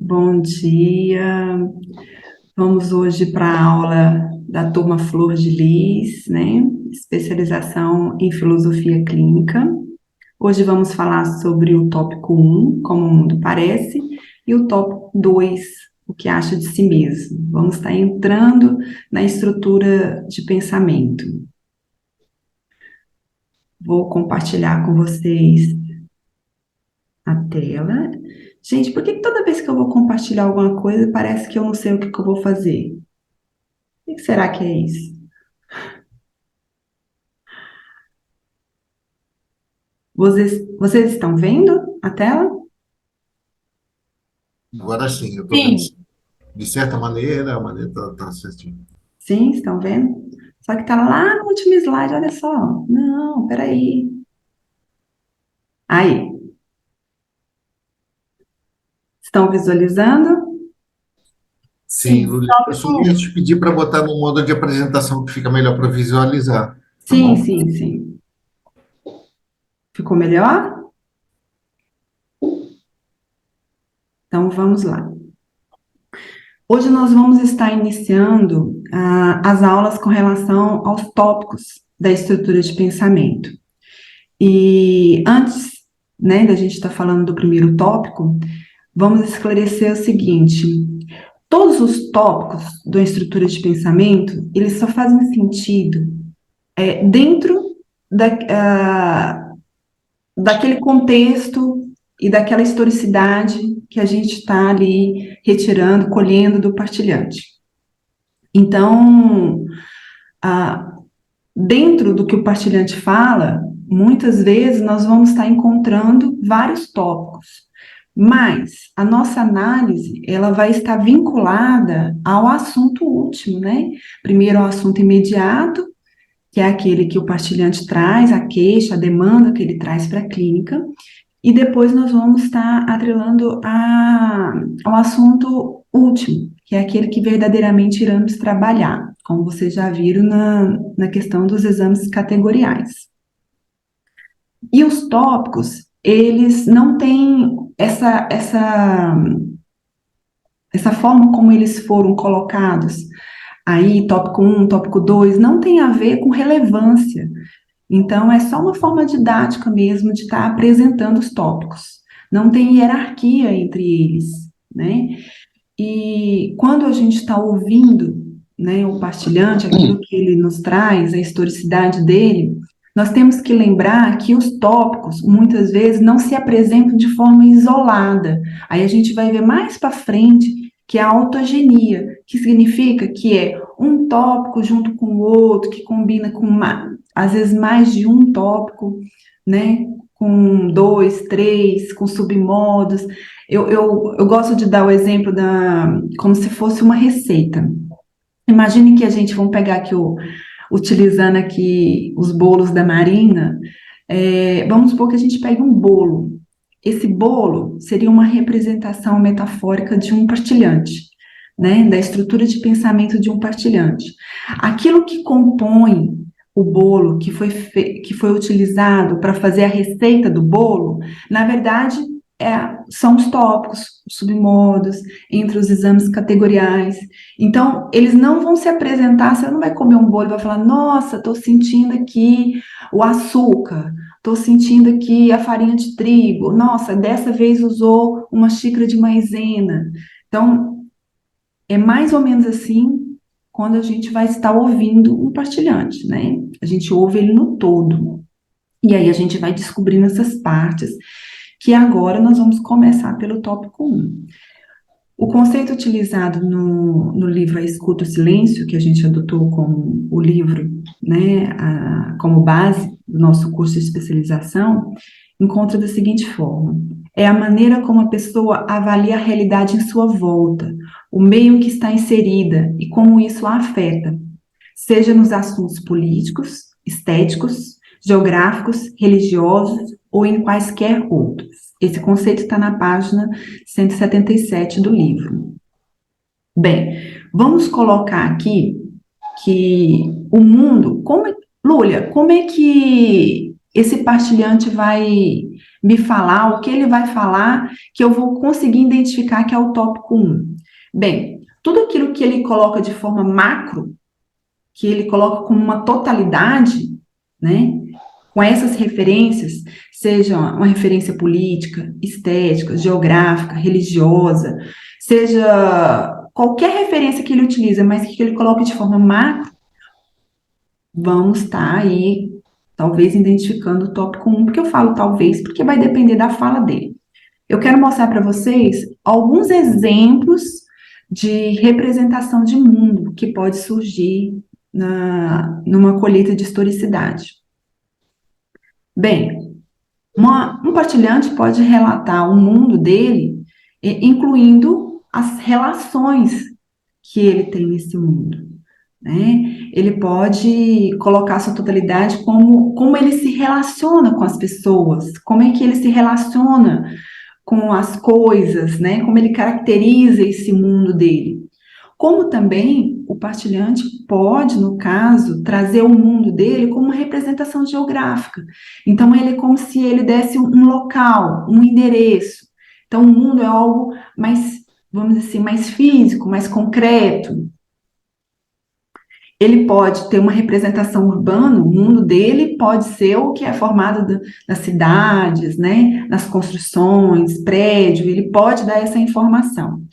Bom dia. Vamos hoje para a aula da turma Flor de Lis, né? Especialização em filosofia clínica. Hoje vamos falar sobre o tópico um, como o mundo parece, e o tópico 2, o que acha de si mesmo. Vamos estar entrando na estrutura de pensamento. Vou compartilhar com vocês a tela. Gente, por que toda vez que eu vou compartilhar alguma coisa, parece que eu não sei o que eu vou fazer? O que será que é isso? Vocês estão vendo a tela? Agora sim, eu estou vendo. Sim. De certa maneira, a maneira está certinho. Sim, estão vendo? Só que tá lá no último slide, olha só. Não, peraí. Aí, estão visualizando? Sim, Sim. Lúlia, eu só ia te pedir para botar no modo de apresentação que fica melhor para visualizar, tá Sim, bom? sim, sim. Ficou melhor? Então vamos lá. Hoje nós vamos estar iniciando as aulas com relação aos tópicos da estrutura de pensamento. E antes, né, da gente estar falando do primeiro tópico, vamos esclarecer o seguinte: todos os tópicos da estrutura de pensamento, eles só fazem sentido dentro da, daquele contexto e daquela historicidade que a gente está ali retirando, colhendo do partilhante. Então, ah, dentro do que o partilhante fala, muitas vezes nós vamos estar encontrando vários tópicos, mas a nossa análise, ela vai estar vinculada ao assunto último, né? Primeiro ao assunto imediato, que é aquele que o partilhante traz, a queixa, a demanda que ele traz para a clínica, e depois nós vamos estar atrelando ao assunto último, que é aquele que verdadeiramente iremos trabalhar, como vocês já viram na questão dos exames categoriais. E os tópicos, eles não têm essa forma como eles foram colocados. Aí, tópico um, tópico 2, não tem a ver com relevância. Então, é só uma forma didática mesmo de estar apresentando os tópicos. Não tem hierarquia entre eles, né? E quando a gente está ouvindo, né, o partilhante, aquilo que ele nos traz, a historicidade dele, nós temos que lembrar que os tópicos, muitas vezes, não se apresentam de forma isolada. Aí a gente vai ver mais para frente que é a autogenia, que significa que é um tópico junto com o outro, que combina com, às vezes, mais de um tópico, né? Com dois, três, com submodos. Eu gosto de dar o exemplo como se fosse uma receita. Imagine que a gente, vamos pegar aqui, utilizando aqui os bolos da Marina, vamos supor que a gente pegue um bolo. Esse bolo seria uma representação metafórica de um partilhante, né? Da estrutura de pensamento de um partilhante. Aquilo que compõe o bolo que foi utilizado para fazer a receita do bolo, na verdade, são os tópicos, os submodos, entre os exames categoriais. Então, eles não vão se apresentar, você não vai comer um bolo e vai falar, nossa, estou sentindo aqui o açúcar, estou sentindo aqui a farinha de trigo, nossa, dessa vez usou uma xícara de maisena. Então, é mais ou menos assim quando a gente vai estar ouvindo um partilhante, né? A gente ouve ele no todo. E aí a gente vai descobrindo essas partes, que agora nós vamos começar pelo tópico um. O conceito utilizado no livro A Escuta o Silêncio, que a gente adotou como o livro, né, como base do nosso curso de especialização, encontra da seguinte forma: é a maneira como a pessoa avalia a realidade em sua volta, o meio em que está inserida e como isso a afeta, seja nos assuntos políticos, estéticos, geográficos, religiosos ou em quaisquer outros. Esse conceito está na página 177 do livro. Bem, vamos colocar aqui que o mundo, Lúlia, como é que esse partilhante vai me falar, o que ele vai falar, que eu vou conseguir identificar que é o tópico 1? Bem, tudo aquilo que ele coloca de forma macro, que ele coloca como uma totalidade, né? Com essas referências, seja uma referência política, estética, geográfica, religiosa, seja qualquer referência que ele utiliza, mas que ele coloque de forma macro, vamos estar aí, talvez, identificando o tópico 1, porque eu falo talvez, porque vai depender da fala dele. Eu quero mostrar para vocês alguns exemplos de representação de mundo que pode surgir numa colheita de historicidade. Bem, um partilhante pode relatar o mundo dele, incluindo as relações que ele tem nesse mundo, né? Ele pode colocar a sua totalidade como ele se relaciona com as pessoas, como é que ele se relaciona com as coisas, né? Como ele caracteriza esse mundo dele. Como também o partilhante pode, no caso, trazer o mundo dele como uma representação geográfica. Então, ele é como se ele desse um local, um endereço. Então, o mundo é algo mais, vamos dizer assim, mais físico, mais concreto. Ele pode ter uma representação urbana, o mundo dele pode ser o que é formado das cidades, né, nas construções, prédio, ele pode dar essa informação.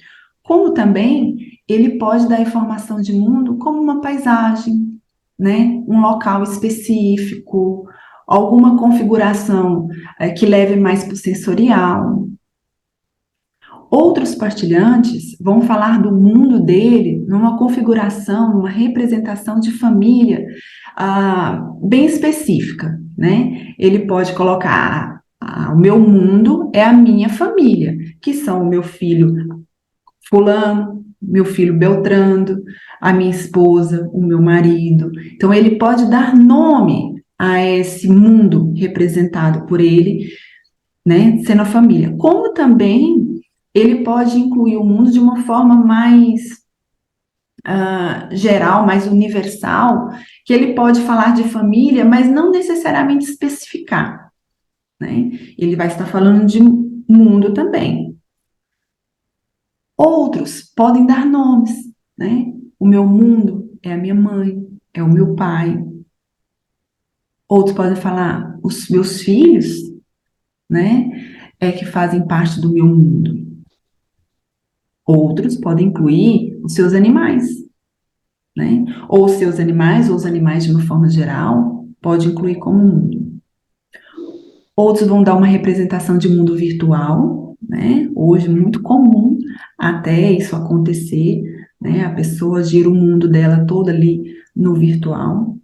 Como também ele pode dar informação de mundo como uma paisagem, né, um local específico, alguma configuração que leve mais para o sensorial. Outros partilhantes vão falar do mundo dele numa configuração, numa representação de família bem específica, né? Ele pode colocar: o meu mundo é a minha família, que são o meu filho fulano, meu filho Beltrando, a minha esposa, o meu marido. Então, ele pode dar nome a esse mundo representado por ele, né, sendo a família. Como também ele pode incluir o mundo de uma forma mais geral, mais universal, que ele pode falar de família, mas não necessariamente especificar, né? Ele vai estar falando de mundo também. Outros podem dar nomes, né? O meu mundo é a minha mãe, é o meu pai. Outros podem falar os meus filhos, né? É que fazem parte do meu mundo. Outros podem incluir os seus animais, né? Ou os seus animais, ou os animais de uma forma geral, pode incluir como mundo. Outros vão dar uma representação de mundo virtual, né? Hoje é muito comum até isso acontecer, né? A pessoa gira o mundo dela todo ali no virtual.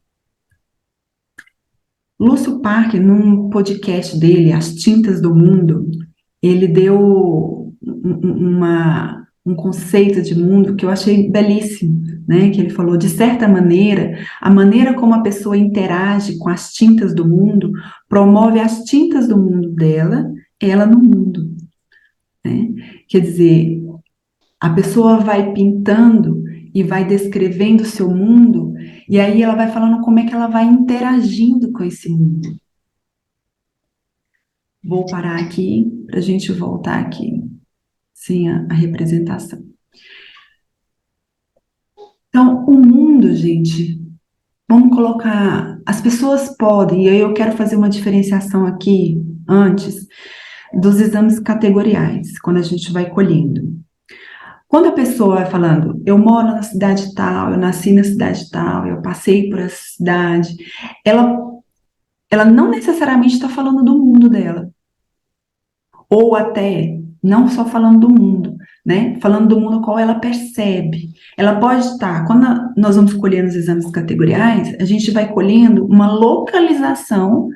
Lúcio Parker, num podcast dele, As Tintas do Mundo, ele deu um conceito de mundo que eu achei belíssimo, né? Que ele falou: de certa maneira, a maneira como a pessoa interage com as tintas do mundo promove as tintas do mundo dela, ela no mundo, né? Quer dizer, a pessoa vai pintando e vai descrevendo o seu mundo, e aí ela vai falando como é que ela vai interagindo com esse mundo. Vou parar aqui para a gente voltar aqui, sim, a representação. Então, o mundo, gente, vamos colocar, as pessoas podem, e aí eu quero fazer uma diferenciação aqui antes dos exames categoriais, quando a gente vai colhendo. Quando a pessoa vai falando: eu moro na cidade tal, eu nasci na cidade tal, eu passei por essa cidade, ela, ela não necessariamente está falando do mundo dela, ou até não só falando do mundo, né? Falando do mundo qual ela percebe. Ela pode estar, quando nós vamos colhendo os exames categoriais, a gente vai colhendo uma localização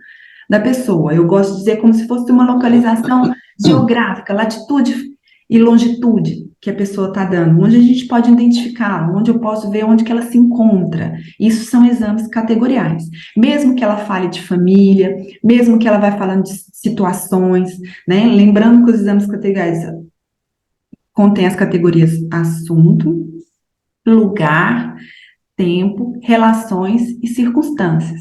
da pessoa. Eu gosto de dizer como se fosse uma localização geográfica, latitude e longitude que a pessoa está dando, onde a gente pode identificar, onde eu posso ver onde que ela se encontra. Isso são exames categoriais. Mesmo que ela fale de família, mesmo que ela vai falando de situações, né? Lembrando que os exames categoriais contêm as categorias assunto, lugar, tempo, relações e circunstâncias.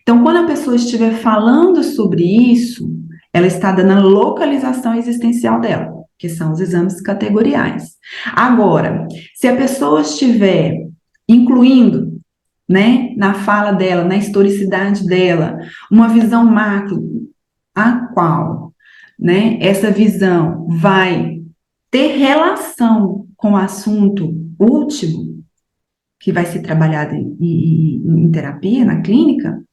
Então, quando a pessoa estiver falando sobre isso, ela está dando a localização existencial dela, que são os exames categoriais. Agora, se a pessoa estiver incluindo, né, na fala dela, na historicidade dela, uma visão macro, a qual, né, essa visão vai ter relação com o assunto último, que vai ser trabalhado em terapia, na clínica,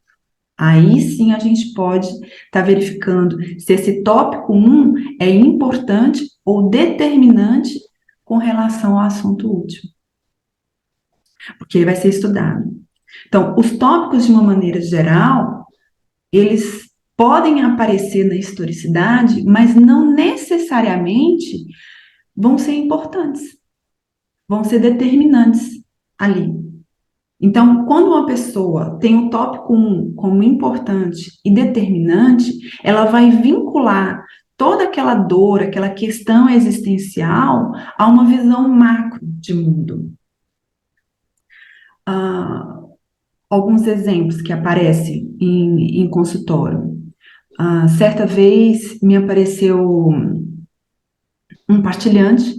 aí sim a gente pode estar verificando se esse tópico 1 é importante ou determinante com relação ao assunto último, porque ele vai ser estudado. Então, os tópicos, de uma maneira geral, eles podem aparecer na historicidade, mas não necessariamente vão ser importantes, vão ser determinantes ali. Então, quando uma pessoa tem o tópico 1 como importante e determinante, ela vai vincular toda aquela dor, aquela questão existencial a uma visão macro de mundo. Alguns exemplos que aparecem em consultório. Certa vez me apareceu um partilhante,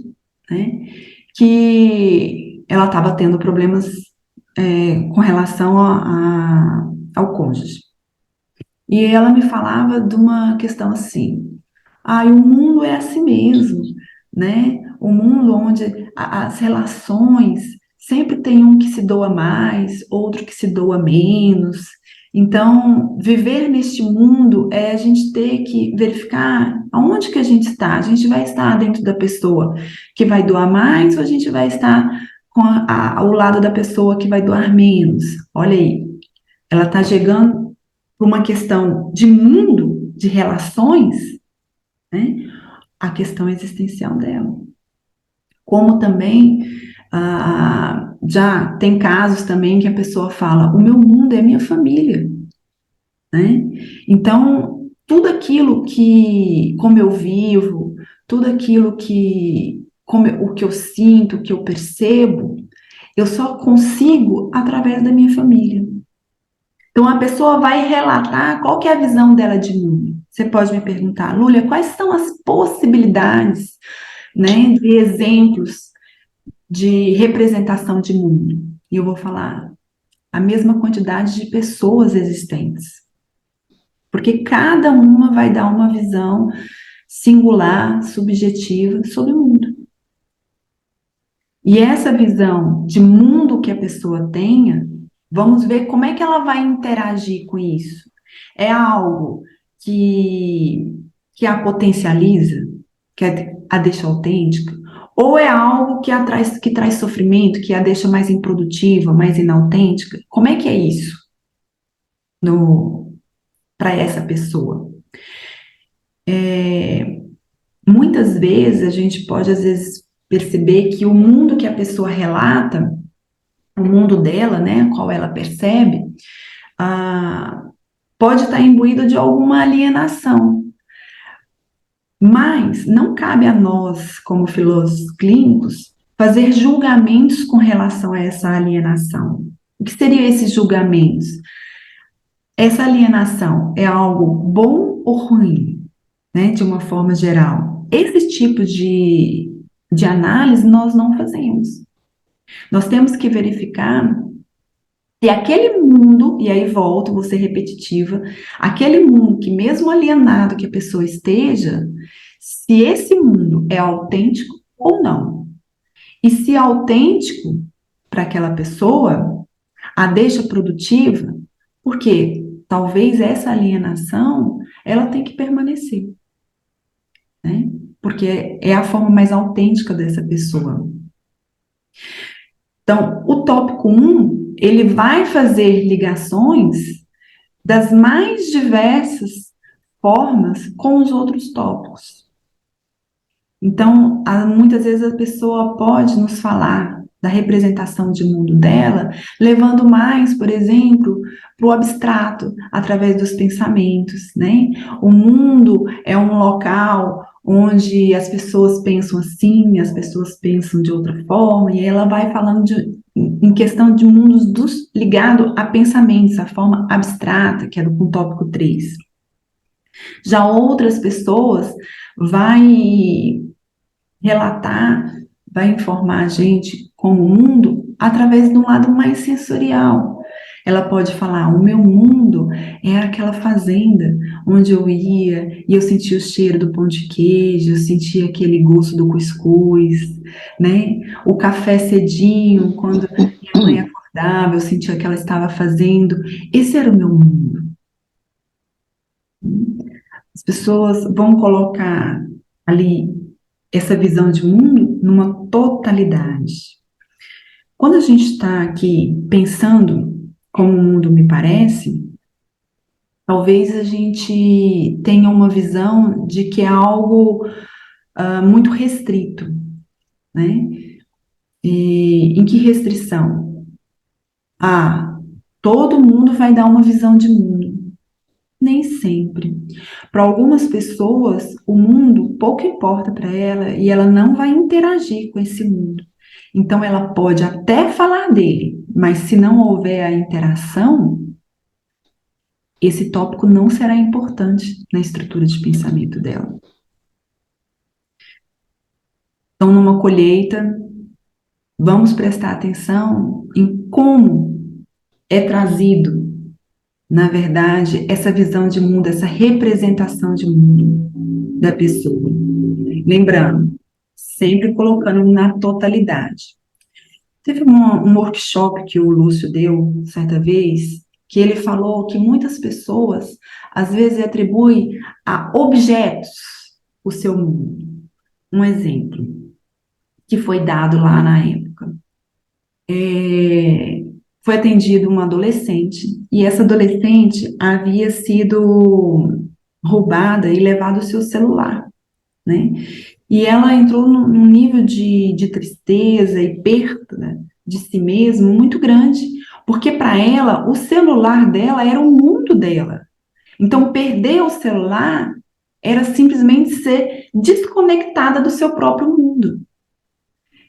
né, que ela estava tendo problemas com relação ao cônjuge. E ela me falava de uma questão assim, o mundo é assim mesmo, né? O mundo onde as relações sempre tem um que se doa mais, outro que se doa menos. Então, viver neste mundo é a gente ter que verificar aonde que a gente está. A gente vai estar dentro da pessoa que vai doar mais ou a gente vai estar ao lado da pessoa que vai doar menos? Olha aí, ela está chegando para uma questão de mundo, de relações, né? A questão existencial dela. Como também já tem casos também que a pessoa fala, o meu mundo é a minha família, né? Então, tudo aquilo que, como eu vivo, tudo aquilo que, o que eu sinto, o que eu percebo, eu só consigo através da minha família. Então, a pessoa vai relatar qual que é a visão dela de mundo. Você pode me perguntar, Lúlia, quais são as possibilidades, né, de exemplos de representação de mundo? E eu vou falar a mesma quantidade de pessoas existentes. Porque cada uma vai dar uma visão singular, subjetiva sobre o mundo. E essa visão de mundo que a pessoa tenha, vamos ver como é que ela vai interagir com isso. É algo que a potencializa, que a deixa autêntica, ou é algo que traz sofrimento, que a deixa mais improdutiva, mais inautêntica? Como é que é isso para essa pessoa? Muitas vezes a gente pode, às vezes, perceber que o mundo que a pessoa relata, o mundo dela, né, qual ela percebe, pode estar imbuído de alguma alienação. Mas não cabe a nós, como filósofos clínicos, fazer julgamentos com relação a essa alienação. O que seriam esses julgamentos? Essa alienação é algo bom ou ruim, né, de uma forma geral? Esse tipo de análise nós não fazemos. Nós temos que verificar se aquele mundo, e aí volto, vou ser repetitiva, aquele mundo que mesmo alienado que a pessoa esteja, se esse mundo é autêntico ou não. E se é autêntico para aquela pessoa, a deixa produtiva, porque talvez essa alienação, ela tem que permanecer, né? Porque é a forma mais autêntica dessa pessoa. Então, o tópico 1, ele vai fazer ligações das mais diversas formas com os outros tópicos. Então, muitas vezes a pessoa pode nos falar da representação de mundo dela, levando mais, por exemplo, para o abstrato, através dos pensamentos, né? O mundo é um local onde as pessoas pensam assim, as pessoas pensam de outra forma, e ela vai falando em questão de mundos ligado a pensamentos, a forma abstrata, que é do tópico 3. Já outras pessoas vai relatar, vai informar a gente como o mundo através de um lado mais sensorial. Ela pode falar: o meu mundo é aquela fazenda onde eu ia e eu sentia o cheiro do pão de queijo, eu sentia aquele gosto do cuscuz, né? O café cedinho, quando minha mãe acordava, eu sentia que ela estava fazendo. Esse era o meu mundo. As pessoas vão colocar ali essa visão de mundo numa totalidade. Quando a gente está aqui pensando como o mundo me parece, talvez a gente tenha uma visão de que é algo muito restrito, né? E em que restrição? Ah, todo mundo vai dar uma visão de mundo. Nem sempre. Para algumas pessoas, o mundo pouco importa para ela e ela não vai interagir com esse mundo. Então, ela pode até falar dele, mas se não houver a interação, esse tópico não será importante na estrutura de pensamento dela. Então, numa colheita, vamos prestar atenção em como é trazido, na verdade, essa visão de mundo, essa representação de mundo da pessoa. Lembrando, sempre colocando na totalidade. Teve um workshop que o Lúcio deu certa vez, que ele falou que muitas pessoas, às vezes, atribuem a objetos o seu mundo. Um exemplo que foi dado lá na época. Foi atendido uma adolescente, e essa adolescente havia sido roubada e levado o seu celular, né? E ela entrou num nível de tristeza e perda, né, de si mesma muito grande, porque para ela, o celular dela era o mundo dela. Então, perder o celular era simplesmente ser desconectada do seu próprio mundo.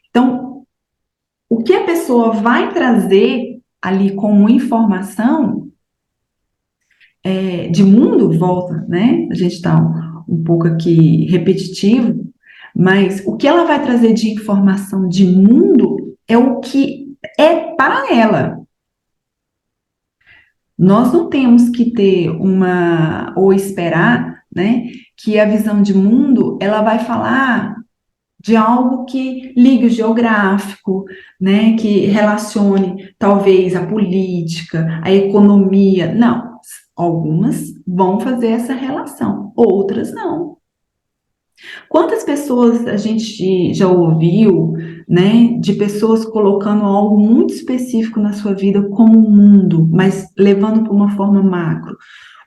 Então, o que a pessoa vai trazer ali como informação de mundo, volta, né? A gente está um pouco aqui repetitivo, mas o que ela vai trazer de informação de mundo é o que é para ela. Nós não temos que ter ou esperar, né, que a visão de mundo, ela vai falar de algo que ligue o geográfico, né, que relacione talvez a política, a economia. Não, algumas vão fazer essa relação, outras não. Quantas pessoas a gente já ouviu, né, de pessoas colocando algo muito específico na sua vida como um mundo, mas levando para uma forma macro?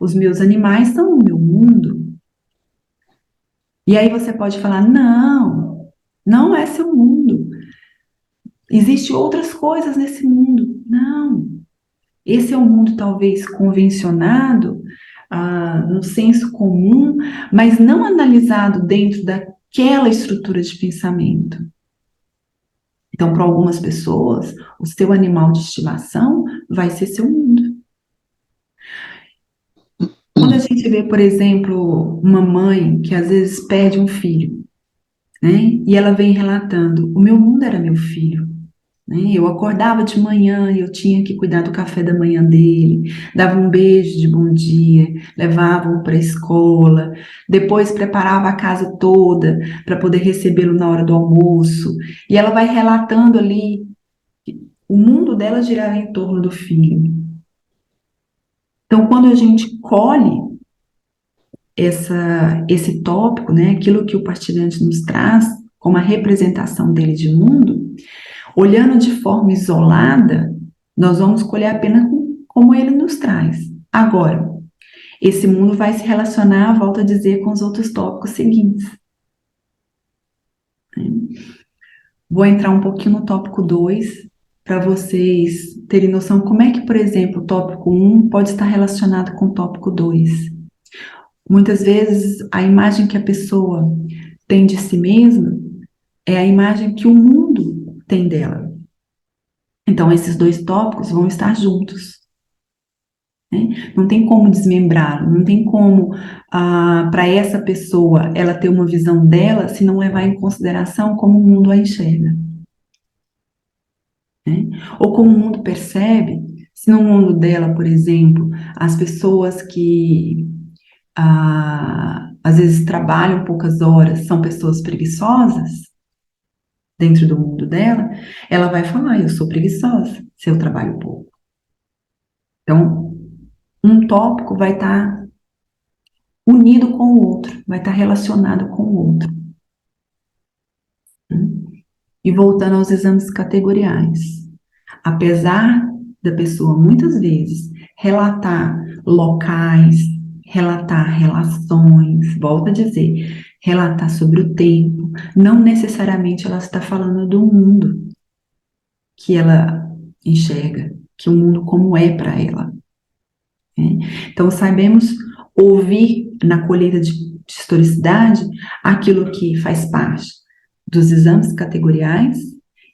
Os meus animais são o meu mundo. E aí você pode falar: não, não é seu mundo. Existem outras coisas nesse mundo. Não. Esse é um mundo talvez convencionado, no senso comum, mas não analisado dentro daquela estrutura de pensamento. Então, para algumas pessoas, o seu animal de estimação vai ser seu mundo. Quando a gente vê, por exemplo, uma mãe que às vezes perde um filho, né? E ela vem relatando: o meu mundo era meu filho. Né? Eu acordava de manhã e eu tinha que cuidar do café da manhã dele, dava um beijo de bom dia, levava-o para a escola, depois preparava a casa toda para poder recebê-lo na hora do almoço. E ela vai relatando ali que o mundo dela girava em torno do filho. Então, quando a gente colhe esse tópico, né, aquilo que o partilhante nos traz como a representação dele de mundo, olhando de forma isolada, nós vamos colher apenas como ele nos traz. Agora, esse mundo vai se relacionar, volto a dizer, com os outros tópicos seguintes. Vou entrar um pouquinho no tópico 2, para vocês terem noção como é que, por exemplo, o tópico 1 pode estar relacionado com o tópico 2. Muitas vezes, a imagem que a pessoa tem de si mesma é a imagem que o mundo tem dela. Então, esses dois tópicos vão estar juntos, né? Não tem como desmembrá-lo, não tem como, para essa pessoa, ela ter uma visão dela se não levar em consideração como o mundo a enxerga, né? Ou como o mundo percebe, se no mundo dela, por exemplo, as pessoas que às vezes trabalham poucas horas são pessoas preguiçosas, dentro do mundo dela, ela vai falar, eu sou preguiçosa se eu trabalho pouco. Então, um tópico vai estar unido com o outro, vai estar relacionado com o outro. E voltando aos exames categoriais, apesar da pessoa muitas vezes relatar locais, relatar relações, volto a dizer, relatar sobre o tempo, não necessariamente ela está falando do mundo que ela enxerga, que o mundo como é para ela, né? Então, sabemos ouvir na colheita de historicidade aquilo que faz parte dos exames categoriais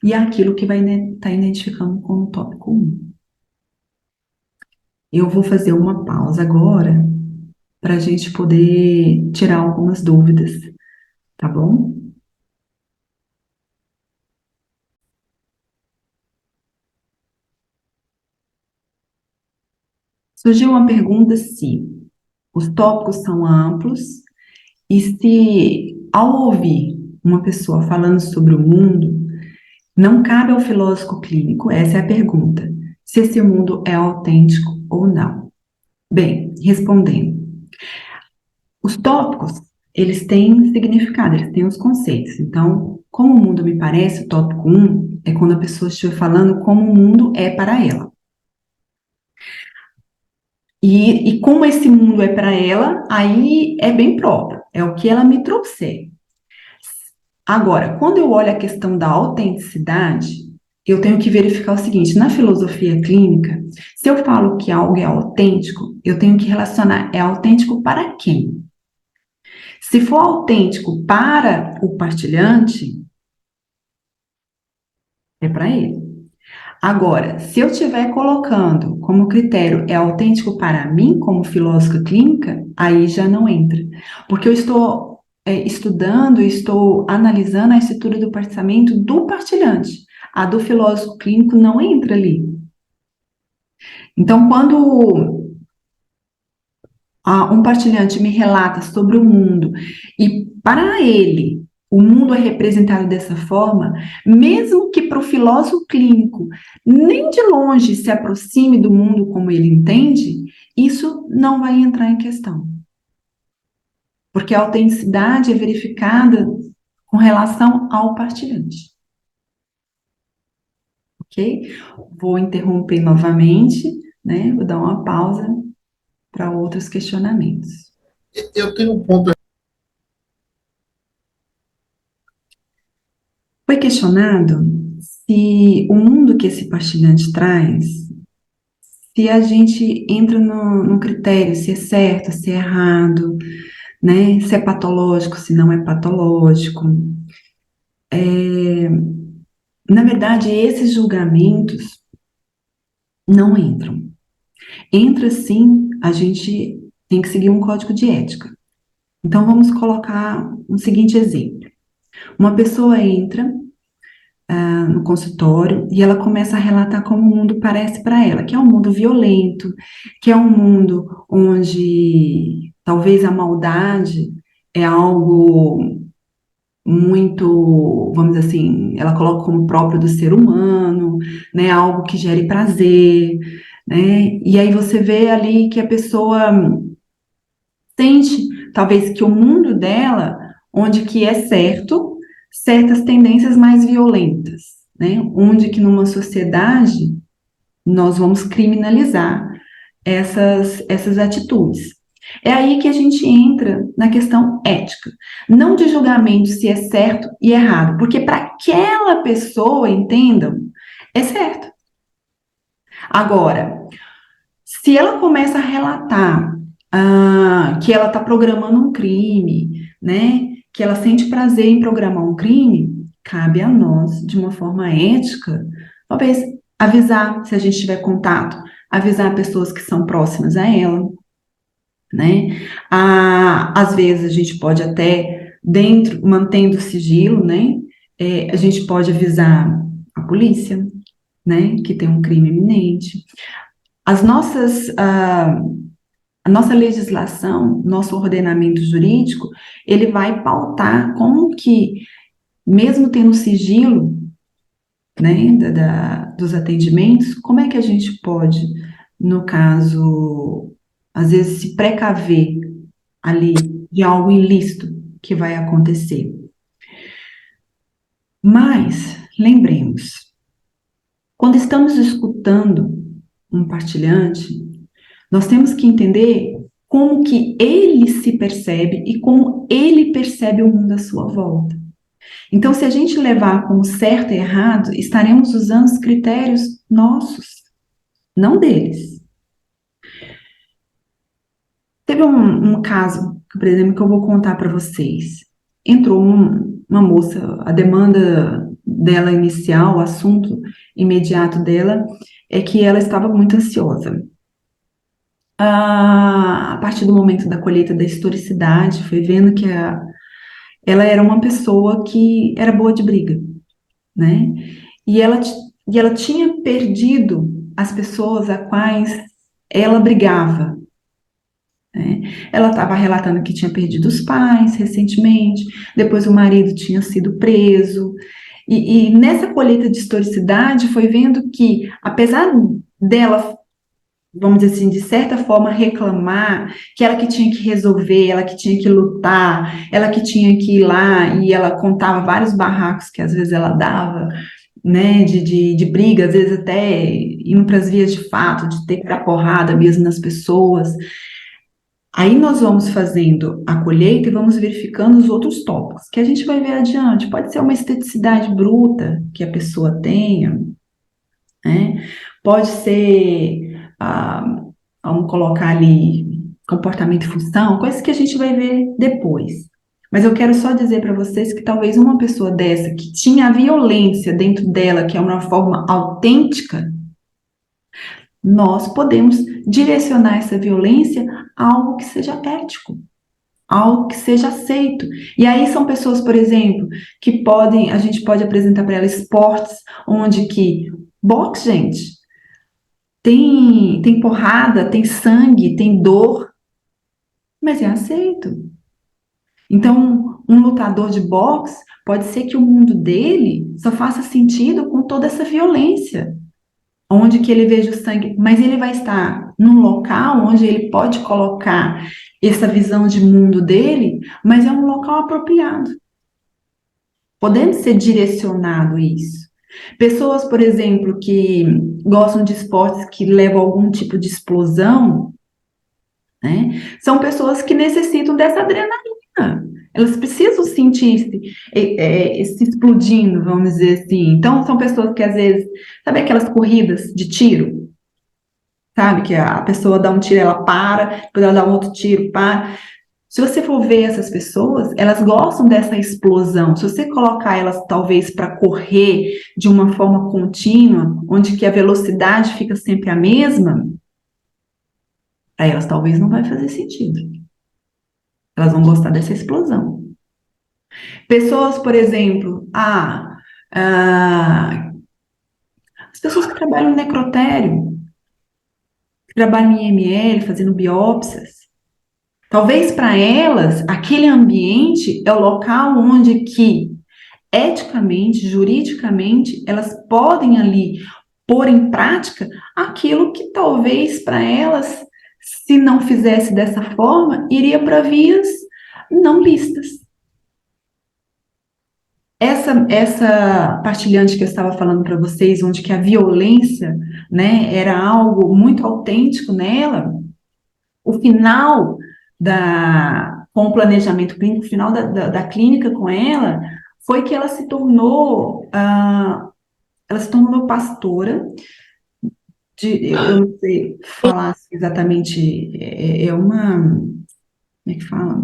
e aquilo que vai estar identificando como tópico 1. Eu vou fazer uma pausa agora para a gente poder tirar algumas dúvidas, tá bom? Surgiu uma pergunta se os tópicos são amplos e se, ao ouvir uma pessoa falando sobre o mundo, não cabe ao filósofo clínico, essa é a pergunta, se esse mundo é autêntico ou não. Bem, respondendo, os tópicos, eles têm significado, eles têm os conceitos. Então, como o mundo me parece, o tópico 1 é quando a pessoa estiver falando como o mundo é para ela. E como esse mundo é para ela, aí é bem próprio, é o que ela me trouxer. Agora, quando eu olho a questão da autenticidade, eu tenho que verificar o seguinte: na filosofia clínica, se eu falo que algo é autêntico, eu tenho que relacionar, é autêntico para quem? Se for autêntico para o partilhante, é para ele. Agora, se eu estiver colocando como critério é autêntico para mim, como filósofa clínica, aí já não entra. Porque eu estou estudando, estou analisando a estrutura do pensamento do partilhante. A do filósofo clínico não entra ali. Então, quando um partilhante me relata sobre o mundo e para ele o mundo é representado dessa forma, mesmo que para o filósofo clínico nem de longe se aproxime do mundo como ele entende, isso não vai entrar em questão. Porque a autenticidade é verificada com relação ao partilhante. Ok? Vou interromper novamente, né? Vou dar uma pausa para outros questionamentos. Eu tenho um ponto. Foi questionado se o mundo que esse partilhante traz, se a gente entra no critério se é certo, se é errado, né? Se é patológico, se não é patológico. Na verdade, esses julgamentos não entram. Entra sim, a gente tem que seguir um código de ética. Então, vamos colocar um seguinte exemplo. Uma pessoa entra no consultório e ela começa a relatar como o mundo parece para ela, que é um mundo violento, que é um mundo onde talvez a maldade é algo muito, vamos dizer assim, ela coloca como próprio do ser humano, né, algo que gere prazer, né, e aí você vê ali que a pessoa sente, talvez, que o mundo dela, onde que é certo, certas tendências mais violentas, né? Onde que numa sociedade nós vamos criminalizar essas atitudes. É aí que a gente entra na questão ética, não de julgamento se é certo e errado, porque para aquela pessoa, entendam, é certo. Agora, se ela começa a relatar que ela está programando um crime, né? que ela sente prazer em programar um crime, cabe a nós, de uma forma ética, talvez avisar, se a gente tiver contato, avisar pessoas que são próximas a ela, né? Às vezes a gente pode até, dentro, mantendo o sigilo, né? A gente pode avisar a polícia, né? Que tem um crime iminente. As nossas, a nossa legislação, nosso ordenamento jurídico, ele vai pautar como que, mesmo tendo sigilo, né, dos atendimentos, como é que a gente pode, no caso, às vezes se precaver ali de algo ilícito que vai acontecer. Mas, lembremos, quando estamos escutando um partilhante, nós temos que entender como que ele se percebe e como ele percebe o mundo à sua volta. Então, se a gente levar como certo e errado, estaremos usando os critérios nossos, não deles. Teve um caso, por exemplo, que eu vou contar para vocês. Entrou uma moça, a demanda dela inicial, o assunto imediato dela é que ela estava muito ansiosa. A partir do momento da colheita da historicidade, foi vendo que ela era uma pessoa que era boa de briga, né? E ela tinha perdido as pessoas a quais ela brigava, né? Ela estava relatando que tinha perdido os pais recentemente, depois o marido tinha sido preso, e nessa colheita de historicidade foi vendo que, apesar dela, vamos dizer assim, de certa forma reclamar que ela que tinha que resolver, ela que tinha que lutar, ela que tinha que ir lá, e ela contava vários barracos que às vezes ela dava, né, de briga, às vezes até indo para as vias de fato, de ter que dar porrada mesmo nas pessoas. Aí nós vamos fazendo a colheita e vamos verificando os outros tópicos, que a gente vai ver adiante. Pode ser uma esteticidade bruta que a pessoa tenha, né? Pode ser, vamos colocar ali, comportamento e função, coisas que a gente vai ver depois. Mas eu quero só dizer para vocês que talvez uma pessoa dessa, que tinha a violência dentro dela, que é uma forma autêntica, nós podemos direcionar essa violência a algo que seja ético, algo que seja aceito. E aí são pessoas, por exemplo, que podem, a gente pode apresentar para elas esportes onde que boxe, gente, tem porrada, tem sangue, tem dor, mas é aceito. Então, um lutador de boxe pode ser que o mundo dele só faça sentido com toda essa violência, onde que ele veja o sangue, mas ele vai estar num local onde ele pode colocar essa visão de mundo dele, mas é um local apropriado. Podendo ser direcionado isso. Pessoas, por exemplo, que gostam de esportes que levam a algum tipo de explosão, né, são pessoas que necessitam dessa adrenalina. Elas precisam sentir se explodindo, vamos dizer assim. Então, são pessoas que, às vezes, sabe aquelas corridas de tiro? Sabe? Que a pessoa dá um tiro, ela para, depois ela dá um outro tiro, para. Se você for ver essas pessoas, elas gostam dessa explosão. Se você colocar elas, talvez, para correr de uma forma contínua, onde que a velocidade fica sempre a mesma, para elas talvez não vai fazer sentido. Elas vão gostar dessa explosão. Pessoas, por exemplo, as pessoas que trabalham no necrotério, que trabalham em IML, fazendo biópsias, talvez para elas, aquele ambiente é o local onde que, eticamente, juridicamente, elas podem ali pôr em prática aquilo que talvez para elas, se não fizesse dessa forma, iria para vias não listas. Essa partilhante que eu estava falando para vocês, onde que a violência, né, era algo muito autêntico nela, o final com o planejamento clínico, o final da clínica com ela, foi que ela se tornou pastora, eu não sei falar exatamente, como é que fala?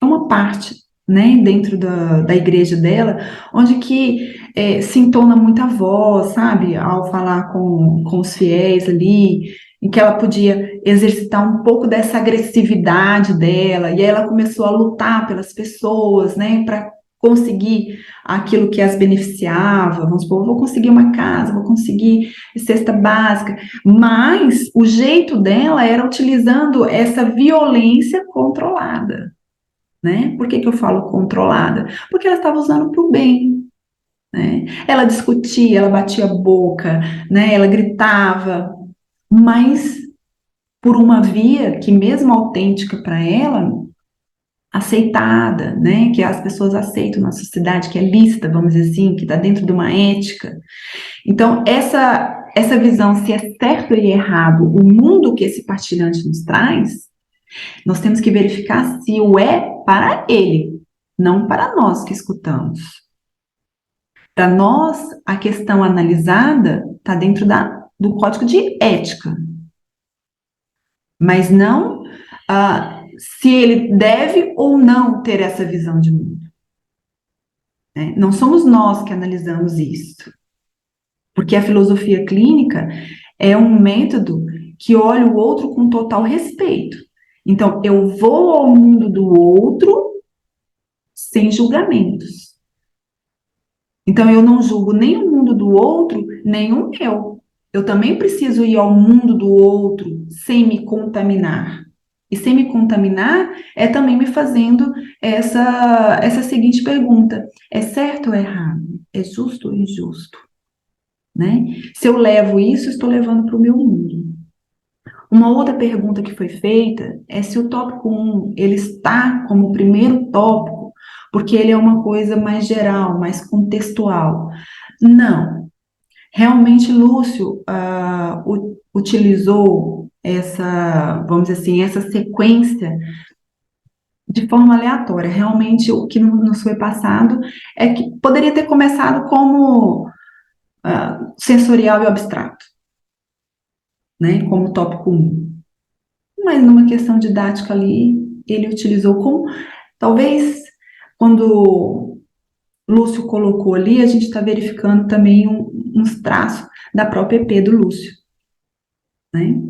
uma parte, né, dentro da igreja dela, onde que se entona muita voz, sabe, ao falar com os fiéis ali, em que ela podia exercitar um pouco dessa agressividade dela, e aí ela começou a lutar pelas pessoas, né, para conseguir aquilo que as beneficiava, vamos supor, vou conseguir uma casa, vou conseguir cesta básica, mas o jeito dela era utilizando essa violência controlada, né? Por que que eu falo controlada? Porque ela estava usando para o bem, né? Ela discutia, ela batia a boca, né? Ela gritava, mas por uma via que mesmo autêntica para ela, aceitada, né? Que as pessoas aceitam na sociedade, que é lícita, vamos dizer assim, que está dentro de uma ética. Então, essa visão, se é certo e errado, o mundo que esse partilhante nos traz, nós temos que verificar se o é para ele, não para nós que escutamos. Para nós, a questão analisada está dentro do código de ética, mas não se ele deve ou não ter essa visão de mundo, né? Não somos nós que analisamos isso, porque a filosofia clínica é um método que olha o outro com total respeito. Então, eu vou ao mundo do outro sem julgamentos. Então, eu não julgo nem o mundo do outro, nem o meu. Eu também preciso ir ao mundo do outro sem me contaminar. E sem me contaminar é também me fazendo essa seguinte pergunta: é certo ou errado? É justo ou injusto? Né? Se eu levo isso, estou levando para o meu mundo. Uma outra pergunta que foi feita é se o tópico 1 ele está como primeiro tópico, porque ele é uma coisa mais geral, mais contextual. Não. Realmente, Lúcio utilizou vamos dizer assim, essa sequência de forma aleatória. Realmente, o que nos foi passado é que poderia ter começado como sensorial e abstrato, né, como tópico 1. Mas numa questão didática ali, ele utilizou como, talvez, quando Lúcio colocou ali, a gente está verificando também uns traços da própria EP do Lúcio, né?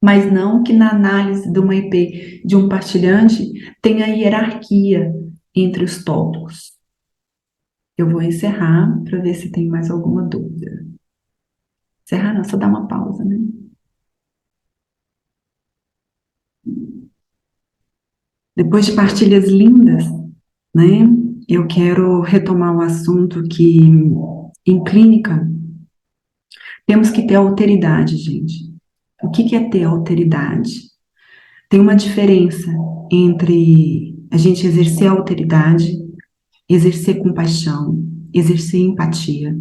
Mas não que na análise de uma EP de um partilhante tenha hierarquia entre os tópicos. Eu vou encerrar para ver se tem mais alguma dúvida. Encerrar não, só dar uma pausa, né? Depois de partilhas lindas, né? Eu quero retomar o assunto que, em clínica, temos que ter alteridade, gente. O que é ter alteridade? Tem uma diferença entre a gente exercer a alteridade, exercer compaixão, exercer empatia,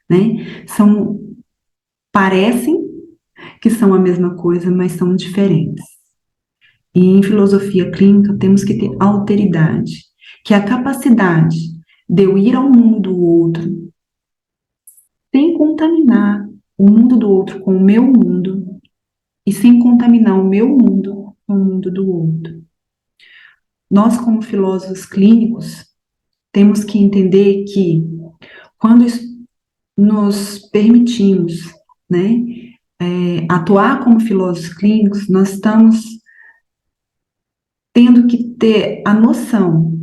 né? Parecem que são a mesma coisa, mas são diferentes. E em filosofia clínica temos que ter alteridade, que é a capacidade de eu ir ao mundo do outro sem contaminar o mundo do outro com o meu mundo e sem contaminar o meu mundo com o mundo do outro. Nós, como filósofos clínicos, temos que entender que quando nos permitimos, né, atuar como filósofos clínicos, nós estamos tendo que ter a noção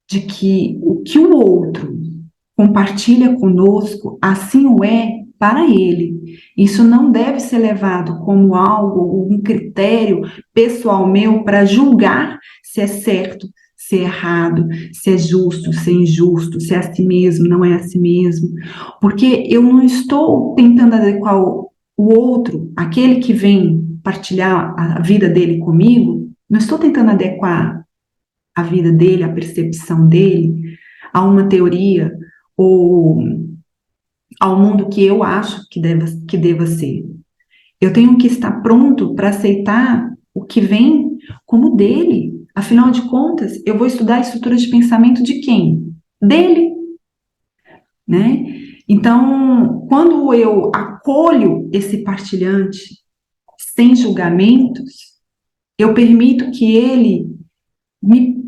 de que o outro compartilha conosco, assim o é para ele. Isso não deve ser levado como algo, um critério pessoal meu para julgar se é certo, se é errado, se é justo, se é injusto, se é assim mesmo, não é assim mesmo. Porque eu não estou tentando adequar o outro, aquele que vem partilhar a vida dele comigo, não estou tentando adequar a vida dele, a percepção dele, a uma teoria ou ao mundo que eu acho que deva ser. Eu tenho que estar pronto para aceitar o que vem como dele. Afinal de contas, eu vou estudar a estrutura de pensamento de quem? Dele, né? Então, quando eu acolho esse partilhante sem julgamentos, eu permito que ele me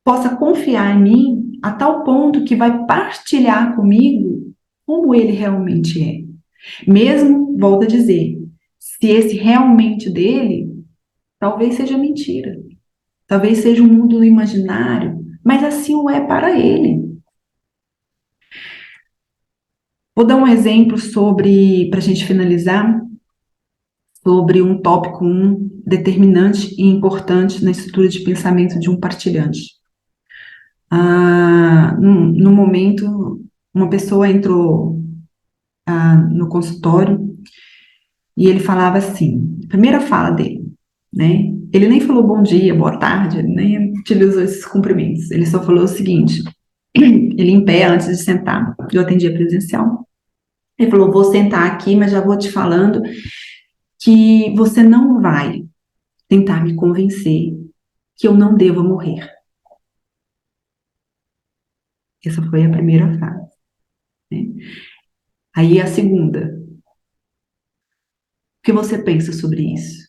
possa confiar em mim a tal ponto que vai partilhar comigo como ele realmente é. Mesmo, volto a dizer, se esse realmente dele, talvez seja mentira. Talvez seja um mundo imaginário, mas assim o é para ele. Vou dar um exemplo sobre, para a gente finalizar, sobre um tópico determinante e importante na estrutura de pensamento de um partilhante. No momento, uma pessoa entrou no consultório e ele falava assim, a primeira fala dele, né? Ele nem falou bom dia, boa tarde, ele nem utilizou esses cumprimentos. Ele só falou o seguinte, ele em pé antes de sentar, eu atendia presencial. Ele falou, vou sentar aqui, mas já vou te falando que você não vai tentar me convencer que eu não devo morrer. Essa foi a primeira frase, né? Aí a segunda, o que você pensa sobre isso?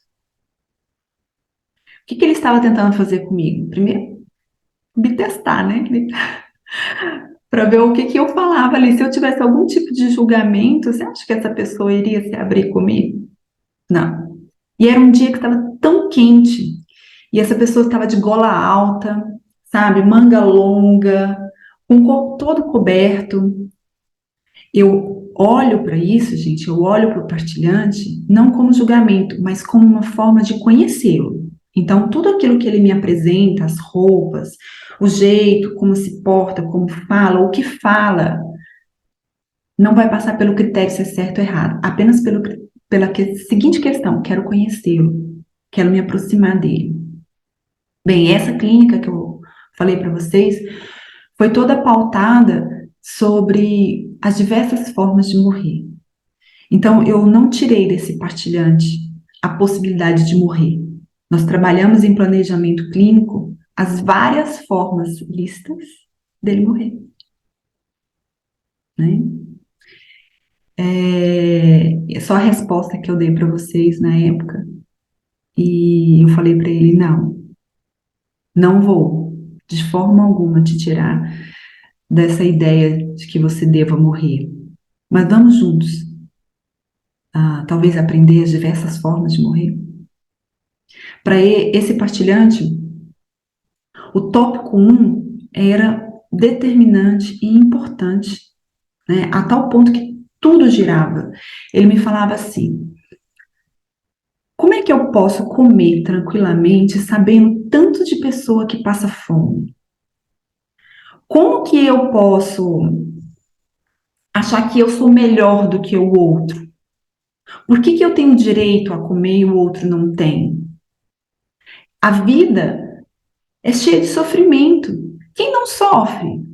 O que ele estava tentando fazer comigo? Primeiro, me testar, né? Para ver o que eu falava ali. Se eu tivesse algum tipo de julgamento, você acha que essa pessoa iria se abrir comigo? Não. E era um dia que estava tão quente, e essa pessoa estava de gola alta, sabe, manga longa, com o corpo todo coberto. Eu olho para isso, gente, eu olho para o partilhante, não como julgamento, mas como uma forma de conhecê-lo. Então, tudo aquilo que ele me apresenta, as roupas, o jeito, como se porta, como fala, o que fala, não vai passar pelo critério se é certo ou errado, apenas pela seguinte questão: quero conhecê-lo, quero me aproximar dele. Bem, essa clínica que eu falei para vocês foi toda pautada sobre as diversas formas de morrer. Então, eu não tirei desse partilhante a possibilidade de morrer. Nós trabalhamos em planejamento clínico as várias formas listas dele morrer, né? Só a resposta que eu dei para vocês na época, e eu falei para ele, não vou de forma alguma te tirar dessa ideia de que você deva morrer, mas vamos juntos, talvez aprender as diversas formas de morrer. Para esse partilhante, o tópico 1 era determinante e importante, né, a tal ponto que tudo girava. Ele me falava assim, como é que eu posso comer tranquilamente sabendo tanto de pessoa que passa fome? Como que eu posso achar que eu sou melhor do que o outro? Por que eu tenho direito a comer e o outro não tem? A vida é cheia de sofrimento. Quem não sofre?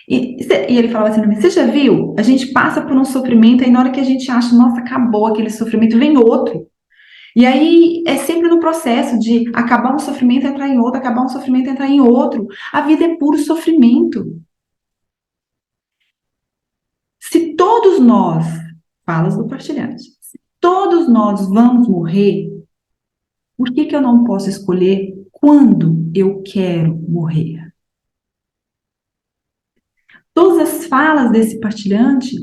E ele falava assim pra mim, você já viu? A gente passa por um sofrimento, aí na hora que a gente acha, nossa, acabou aquele sofrimento, vem outro. E aí é sempre no processo de acabar um sofrimento, entrar em outro, acabar um sofrimento, entrar em outro. A vida é puro sofrimento. Se todos nós, falas do partilhante, se todos nós vamos morrer, por que eu não posso escolher quando eu quero morrer? Todas as falas desse partilhante,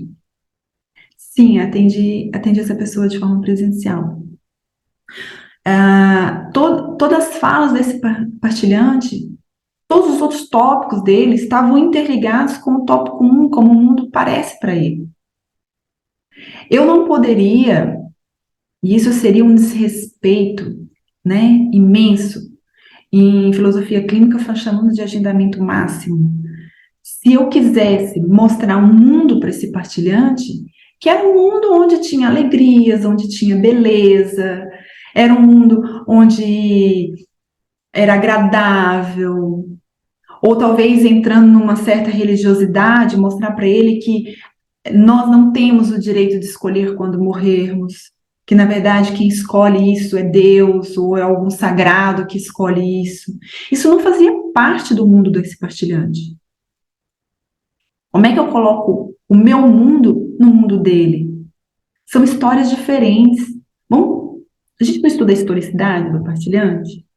sim, atendi essa pessoa de forma presencial. Todas as falas desse partilhante, todos os outros tópicos dele estavam interligados com o tópico 1, como o mundo parece para ele. Eu não poderia, e isso seria um desrespeito, né, imenso, em filosofia clínica chamamos de agendamento máximo. Se eu quisesse mostrar um mundo para esse partilhante, que era um mundo onde tinha alegrias, onde tinha beleza, era um mundo onde era agradável, ou talvez entrando numa certa religiosidade, mostrar para ele que nós não temos o direito de escolher quando morrermos, que na verdade quem escolhe isso é Deus, ou é algum sagrado que escolhe isso. Isso não fazia parte do mundo desse partilhante. Como é que eu coloco o meu mundo no mundo dele? São histórias diferentes. Bom, a gente não estuda a historicidade do partilhante?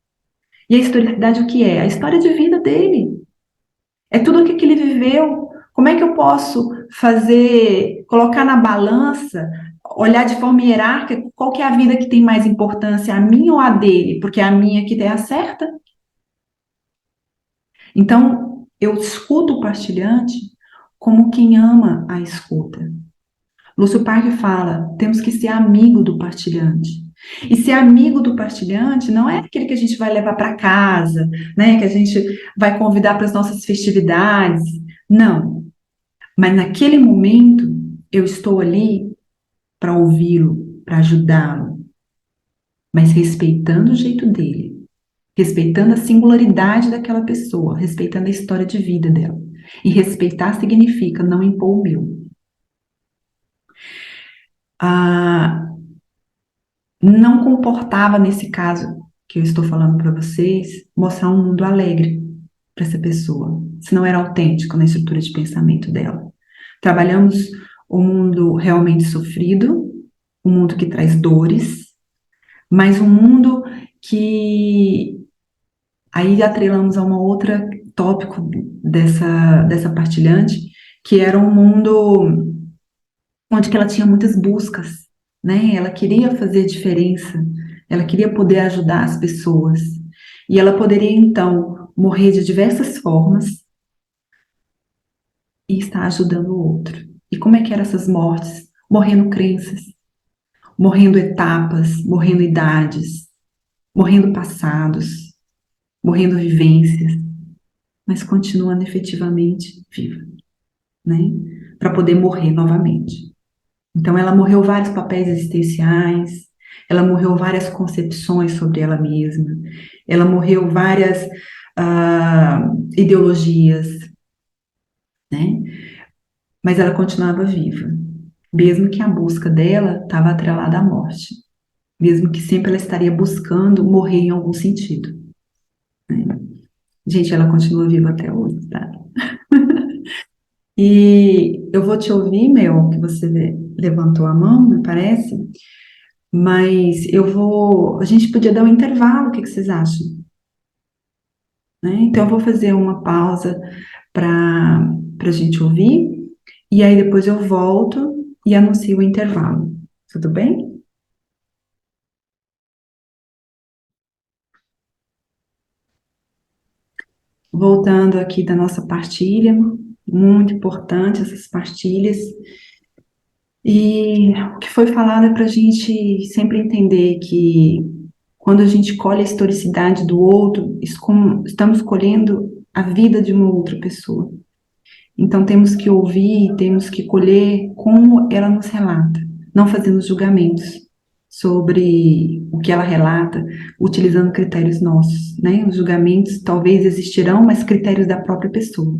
E a historicidade o que é? A história de vida dele. É tudo o que ele viveu. Como é que eu posso fazer, colocar na balança, olhar de forma hierárquica, qual que é a vida que tem mais importância, a minha ou a dele? Porque a minha que é a certa. Então, eu escuto o partilhante como quem ama a escuta. Lúcio Parque fala, temos que ser amigo do partilhante. E ser amigo do partilhante não é aquele que a gente vai levar para casa, né? Que a gente vai convidar para as nossas festividades. Não. Mas naquele momento, eu estou ali para ouvi-lo, para ajudá-lo, mas respeitando o jeito dele, respeitando a singularidade daquela pessoa, respeitando a história de vida dela. E respeitar significa não impor o meu. Ah, não comportava, nesse caso que eu estou falando para vocês, mostrar um mundo alegre para essa pessoa, se não era autêntico na estrutura de pensamento dela. Trabalhamos o mundo realmente sofrido, um mundo que traz dores, mas um mundo que aí atrelamos a uma outra tópico dessa partilhante, que era um mundo onde que ela tinha muitas buscas, né? Ela queria fazer diferença, ela queria poder ajudar as pessoas. E ela poderia, então, morrer de diversas formas e estar ajudando o outro. E como é que eram essas mortes? Morrendo crenças, morrendo etapas, morrendo idades, morrendo passados, morrendo vivências, mas continuando efetivamente viva, né? Para poder morrer novamente. Então, ela morreu vários papéis existenciais, ela morreu várias concepções sobre ela mesma, ela morreu várias ideologias, né? Mas ela continuava viva, mesmo que a busca dela estava atrelada à morte, mesmo que sempre ela estaria buscando morrer em algum sentido, né? Gente, ela continua viva até hoje, tá? E eu vou te ouvir, Mel, que você levantou a mão, me parece, mas a gente podia dar um intervalo, o que que vocês acham? Né? Então eu vou fazer uma pausa para a gente ouvir, e aí depois eu volto e anuncio o intervalo. Tudo bem? Voltando aqui da nossa partilha, muito importante essas partilhas. E o que foi falado é para a gente sempre entender que quando a gente colhe a historicidade do outro, estamos colhendo a vida de uma outra pessoa. Então temos que ouvir, temos que colher como ela nos relata, não fazendo julgamentos sobre o que ela relata, utilizando critérios nossos, né? Os julgamentos talvez existirão, mas critérios da própria pessoa.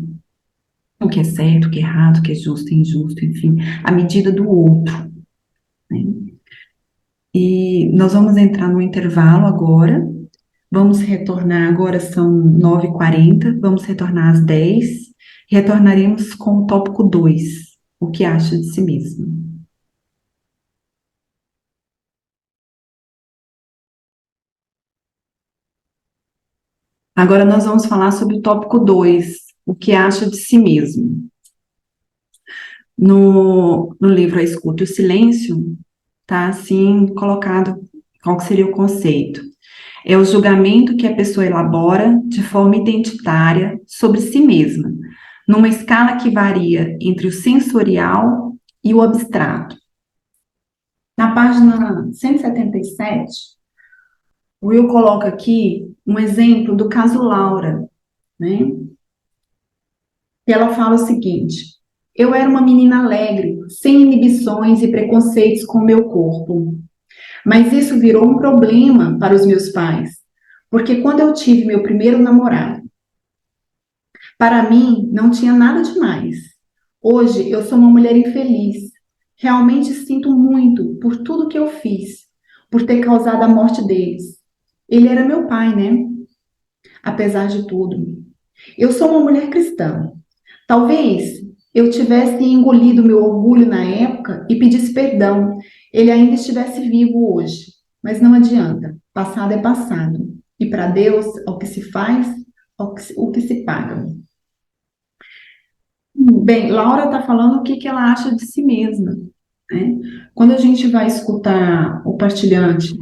O que é certo, o que é errado, o que é justo, e injusto, enfim, a medida do outro, né? E nós vamos entrar no intervalo agora. Vamos retornar, agora são 9h40, vamos retornar às 10. Retornaremos com o tópico 2, o que acha de si mesmo. Agora nós vamos falar sobre o tópico 2, o que acha de si mesmo. No livro A Escuta e o Silêncio, está assim colocado qual que seria o conceito. É o julgamento que a pessoa elabora de forma identitária sobre si mesma, numa escala que varia entre o sensorial e o abstrato. Na página 177, o Will coloca aqui um exemplo do caso Laura, né? E ela fala o seguinte: eu era uma menina alegre, sem inibições e preconceitos com o meu corpo. Mas isso virou um problema para os meus pais, porque quando eu tive meu primeiro namorado, para mim não tinha nada demais. Hoje eu sou uma mulher infeliz. Realmente sinto muito por tudo que eu fiz, por ter causado a morte deles. Ele era meu pai, né? Apesar de tudo. Eu sou uma mulher cristã. Talvez eu tivesse engolido meu orgulho na época e pedisse perdão. Ele ainda estivesse vivo hoje. Mas não adianta. Passado é passado. e para Deus, ao que se faz, o que se paga. Bem, Laura está falando o que que ela acha de si mesma, né? Quando a gente vai escutar o partilhante,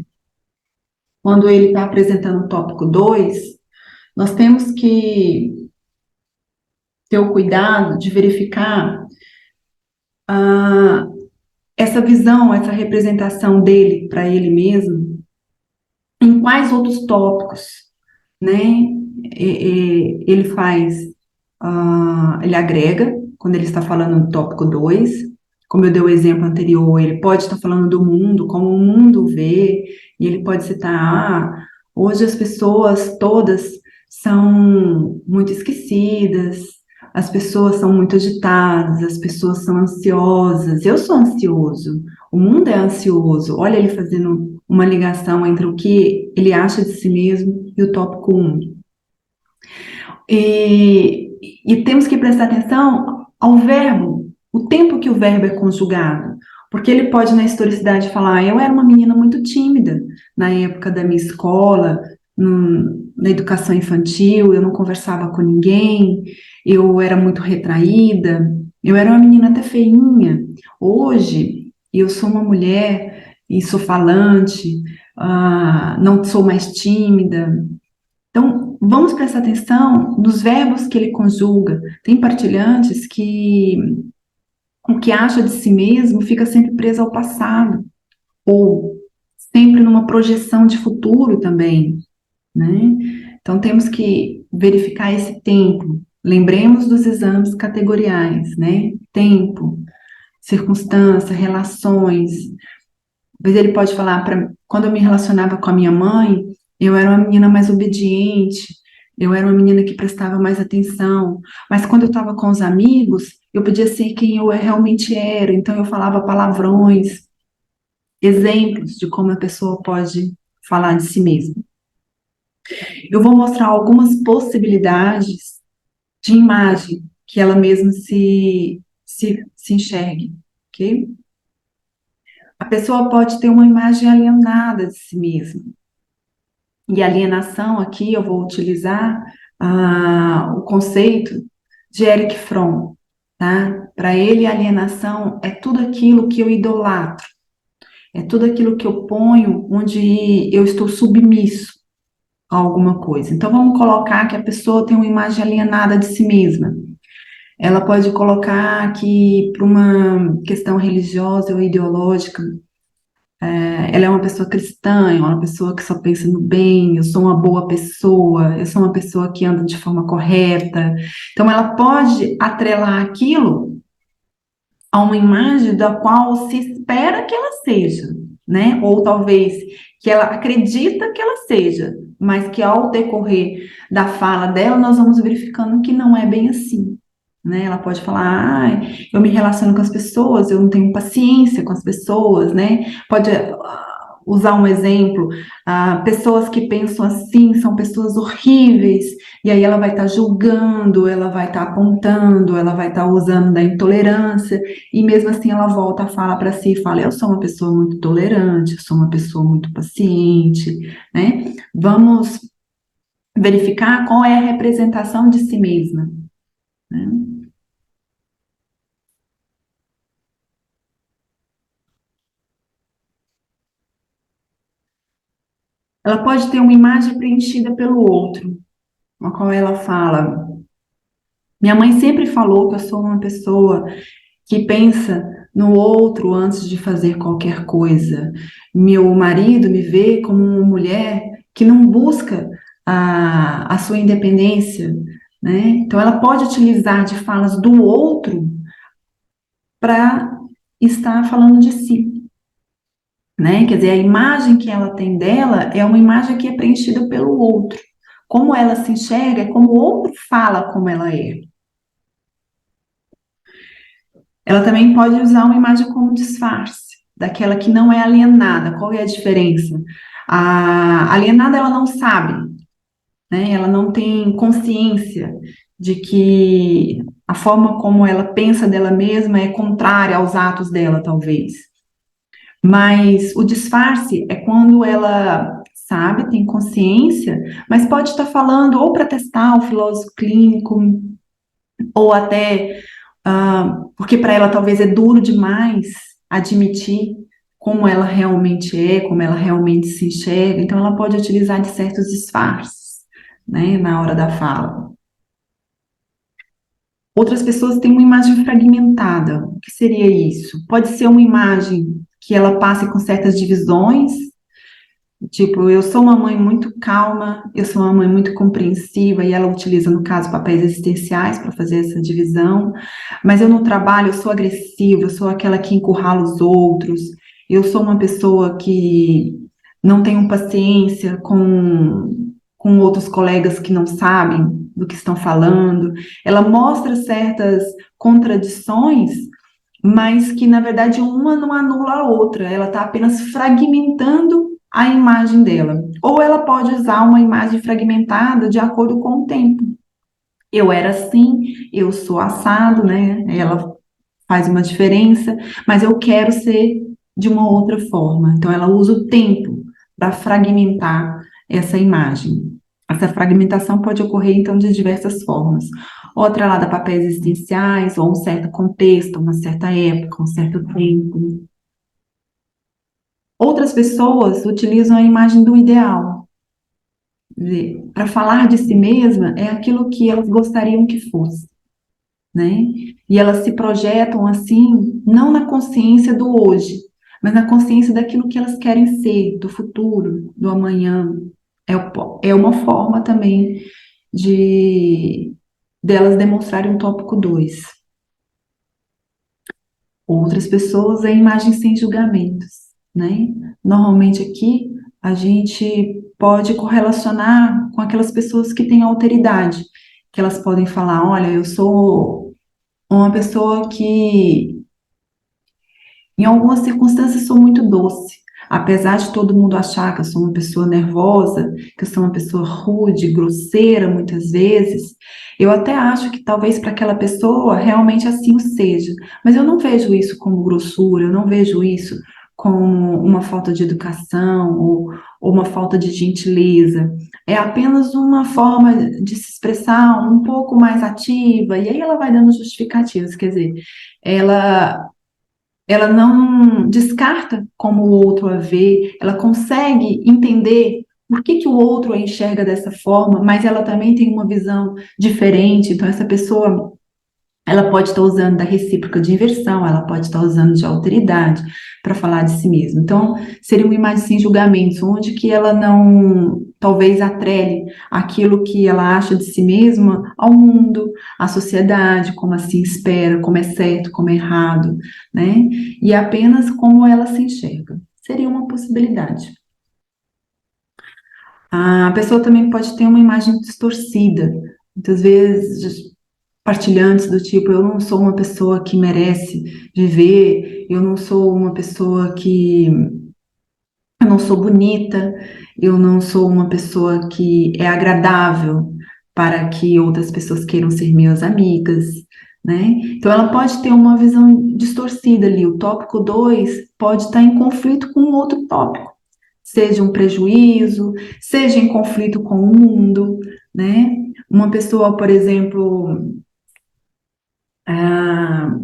quando ele está apresentando o tópico 2, nós temos que ter o cuidado de verificar ah, essa visão, essa representação dele para ele mesmo, em quais outros tópicos, né? Ele faz, ele agrega, quando ele está falando no tópico 2, como eu dei o exemplo anterior, ele pode estar falando do mundo, como o mundo vê, e ele pode citar, hoje as pessoas todas são muito esquecidas, as pessoas são muito agitadas, as pessoas são ansiosas, eu sou ansioso, o mundo é ansioso. Olha ele fazendo uma ligação entre o que ele acha de si mesmo e o tópico 1. E temos que prestar atenção ao verbo, o tempo que o verbo é conjugado. Porque ele pode, na historicidade, falar: eu era uma menina muito tímida na época da minha escola, na educação infantil, eu não conversava com ninguém, eu era muito retraída, eu era uma menina até feinha. Hoje, eu sou uma mulher e sou falante, não sou mais tímida. Então, vamos prestar atenção nos verbos que ele conjuga. Tem partilhantes que o que acha de si mesmo fica sempre preso ao passado, ou sempre numa projeção de futuro também, né? Então, temos que verificar esse tempo. Lembremos dos exames categoriais, né? Tempo, circunstância, relações. Às vezes ele pode falar, quando eu me relacionava com a minha mãe, eu era uma menina mais obediente, eu era uma menina que prestava mais atenção, mas quando eu estava com os amigos, eu podia ser quem eu realmente era, então eu falava palavrões, exemplos de como a pessoa pode falar de si mesma. Eu vou mostrar algumas possibilidades de imagem que ela mesma se enxergue, ok? A pessoa pode ter uma imagem alienada de si mesma. E alienação, aqui eu vou utilizar o conceito de Erich Fromm, tá? Para ele, alienação é tudo aquilo que eu idolatro, é tudo aquilo que eu ponho onde eu estou submisso a alguma coisa. Então, vamos colocar que a pessoa tem uma imagem alienada de si mesma. Ela pode colocar que, para uma questão religiosa ou ideológica, ela é uma pessoa cristã, é uma pessoa que só pensa no bem, eu sou uma boa pessoa, eu sou uma pessoa que anda de forma correta. Então, ela pode atrelar aquilo a uma imagem da qual se espera que ela seja, né? Ou talvez que ela acredita que ela seja, mas que ao decorrer da fala dela, nós vamos verificando que não é bem assim. Né? Ela pode falar, eu me relaciono com as pessoas, eu não tenho paciência com as pessoas, né? Pode usar um exemplo, pessoas que pensam assim são pessoas horríveis, e aí ela vai estar julgando, ela vai estar apontando, ela vai estar usando da intolerância, e mesmo assim ela volta a falar para si e fala, eu sou uma pessoa muito tolerante, eu sou uma pessoa muito paciente, né? Vamos verificar qual é a representação de si mesma, né? Ela pode ter uma imagem preenchida pelo outro, na qual ela fala: minha mãe sempre falou que eu sou uma pessoa que pensa no outro antes de fazer qualquer coisa. Meu marido me vê como uma mulher que não busca a sua independência, né? Então, ela pode utilizar de falas do outro para estar falando de si, né? Quer dizer, a imagem que ela tem dela é uma imagem que é preenchida pelo outro. Como ela se enxerga é como o outro fala como ela é. Ela também pode usar uma imagem como disfarce, daquela que não é alienada. Qual é a diferença? A alienada, ela não sabe, né? Ela não tem consciência de que a forma como ela pensa dela mesma é contrária aos atos dela, talvez. Mas o disfarce é quando ela sabe, tem consciência, mas pode estar falando ou para testar o filósofo clínico, ou até porque para ela talvez é duro demais admitir como ela realmente é, como ela realmente se enxerga, então ela pode utilizar de certos disfarces, né, na hora da fala. Outras pessoas têm uma imagem fragmentada. O que seria isso? Pode ser uma imagem que ela passe com certas divisões, tipo, eu sou uma mãe muito calma, eu sou uma mãe muito compreensiva, e ela utiliza, no caso, papéis existenciais para fazer essa divisão, mas eu no trabalho eu sou agressiva, eu sou aquela que encurrala os outros, eu sou uma pessoa que não tenho paciência com outros colegas que não sabem do que estão falando. Ela mostra certas contradições, mas que, na verdade, uma não anula a outra, ela está apenas fragmentando a imagem dela. Ou ela pode usar uma imagem fragmentada de acordo com o tempo. Eu era assim, eu sou assado, né? Ela faz uma diferença, mas eu quero ser de uma outra forma. Então, ela usa o tempo para fragmentar essa imagem. Essa fragmentação pode ocorrer, então, de diversas formas. Ou atrelada a papéis existenciais, ou um certo contexto, uma certa época, um certo tempo. Outras pessoas utilizam a imagem do ideal. Para falar de si mesma, é aquilo que elas gostariam que fosse, né? E elas se projetam assim, não na consciência do hoje, mas na consciência daquilo que elas querem ser, do futuro, do amanhã. É uma forma também de delas demonstrarem um tópico 2. Outras pessoas é imagem sem julgamentos, né? Normalmente aqui a gente pode correlacionar com aquelas pessoas que têm alteridade, que elas podem falar, olha, eu sou uma pessoa que em algumas circunstâncias sou muito doce. Apesar de todo mundo achar que eu sou uma pessoa nervosa, que eu sou uma pessoa rude, grosseira muitas vezes, eu até acho que talvez para aquela pessoa realmente assim o seja. Mas eu não vejo isso como grossura, eu não vejo isso como uma falta de educação ou uma falta de gentileza. É apenas uma forma de se expressar um pouco mais ativa, e aí ela vai dando justificativas, quer dizer, ela ela não descarta como o outro a vê, ela consegue entender por que que o outro a enxerga dessa forma, mas ela também tem uma visão diferente. Então, essa pessoa, ela pode estar usando da recíproca de inversão, ela pode estar usando de alteridade para falar de si mesma. Então, seria uma imagem sem julgamentos, onde que ela não, talvez, atrele aquilo que ela acha de si mesma ao mundo, à sociedade, como assim espera, como é certo, como é errado, né? E apenas como ela se enxerga. Seria uma possibilidade. A pessoa também pode ter uma imagem distorcida. Muitas vezes partilhantes do tipo, eu não sou uma pessoa que merece viver, eu não sou uma pessoa que, eu não sou bonita, eu não sou uma pessoa que é agradável para que outras pessoas queiram ser minhas amigas, né? Então ela pode ter uma visão distorcida ali. O tópico 2 pode estar em conflito com outro tópico, seja um prejuízo, seja em conflito com o mundo, né? Uma pessoa, por exemplo, ah,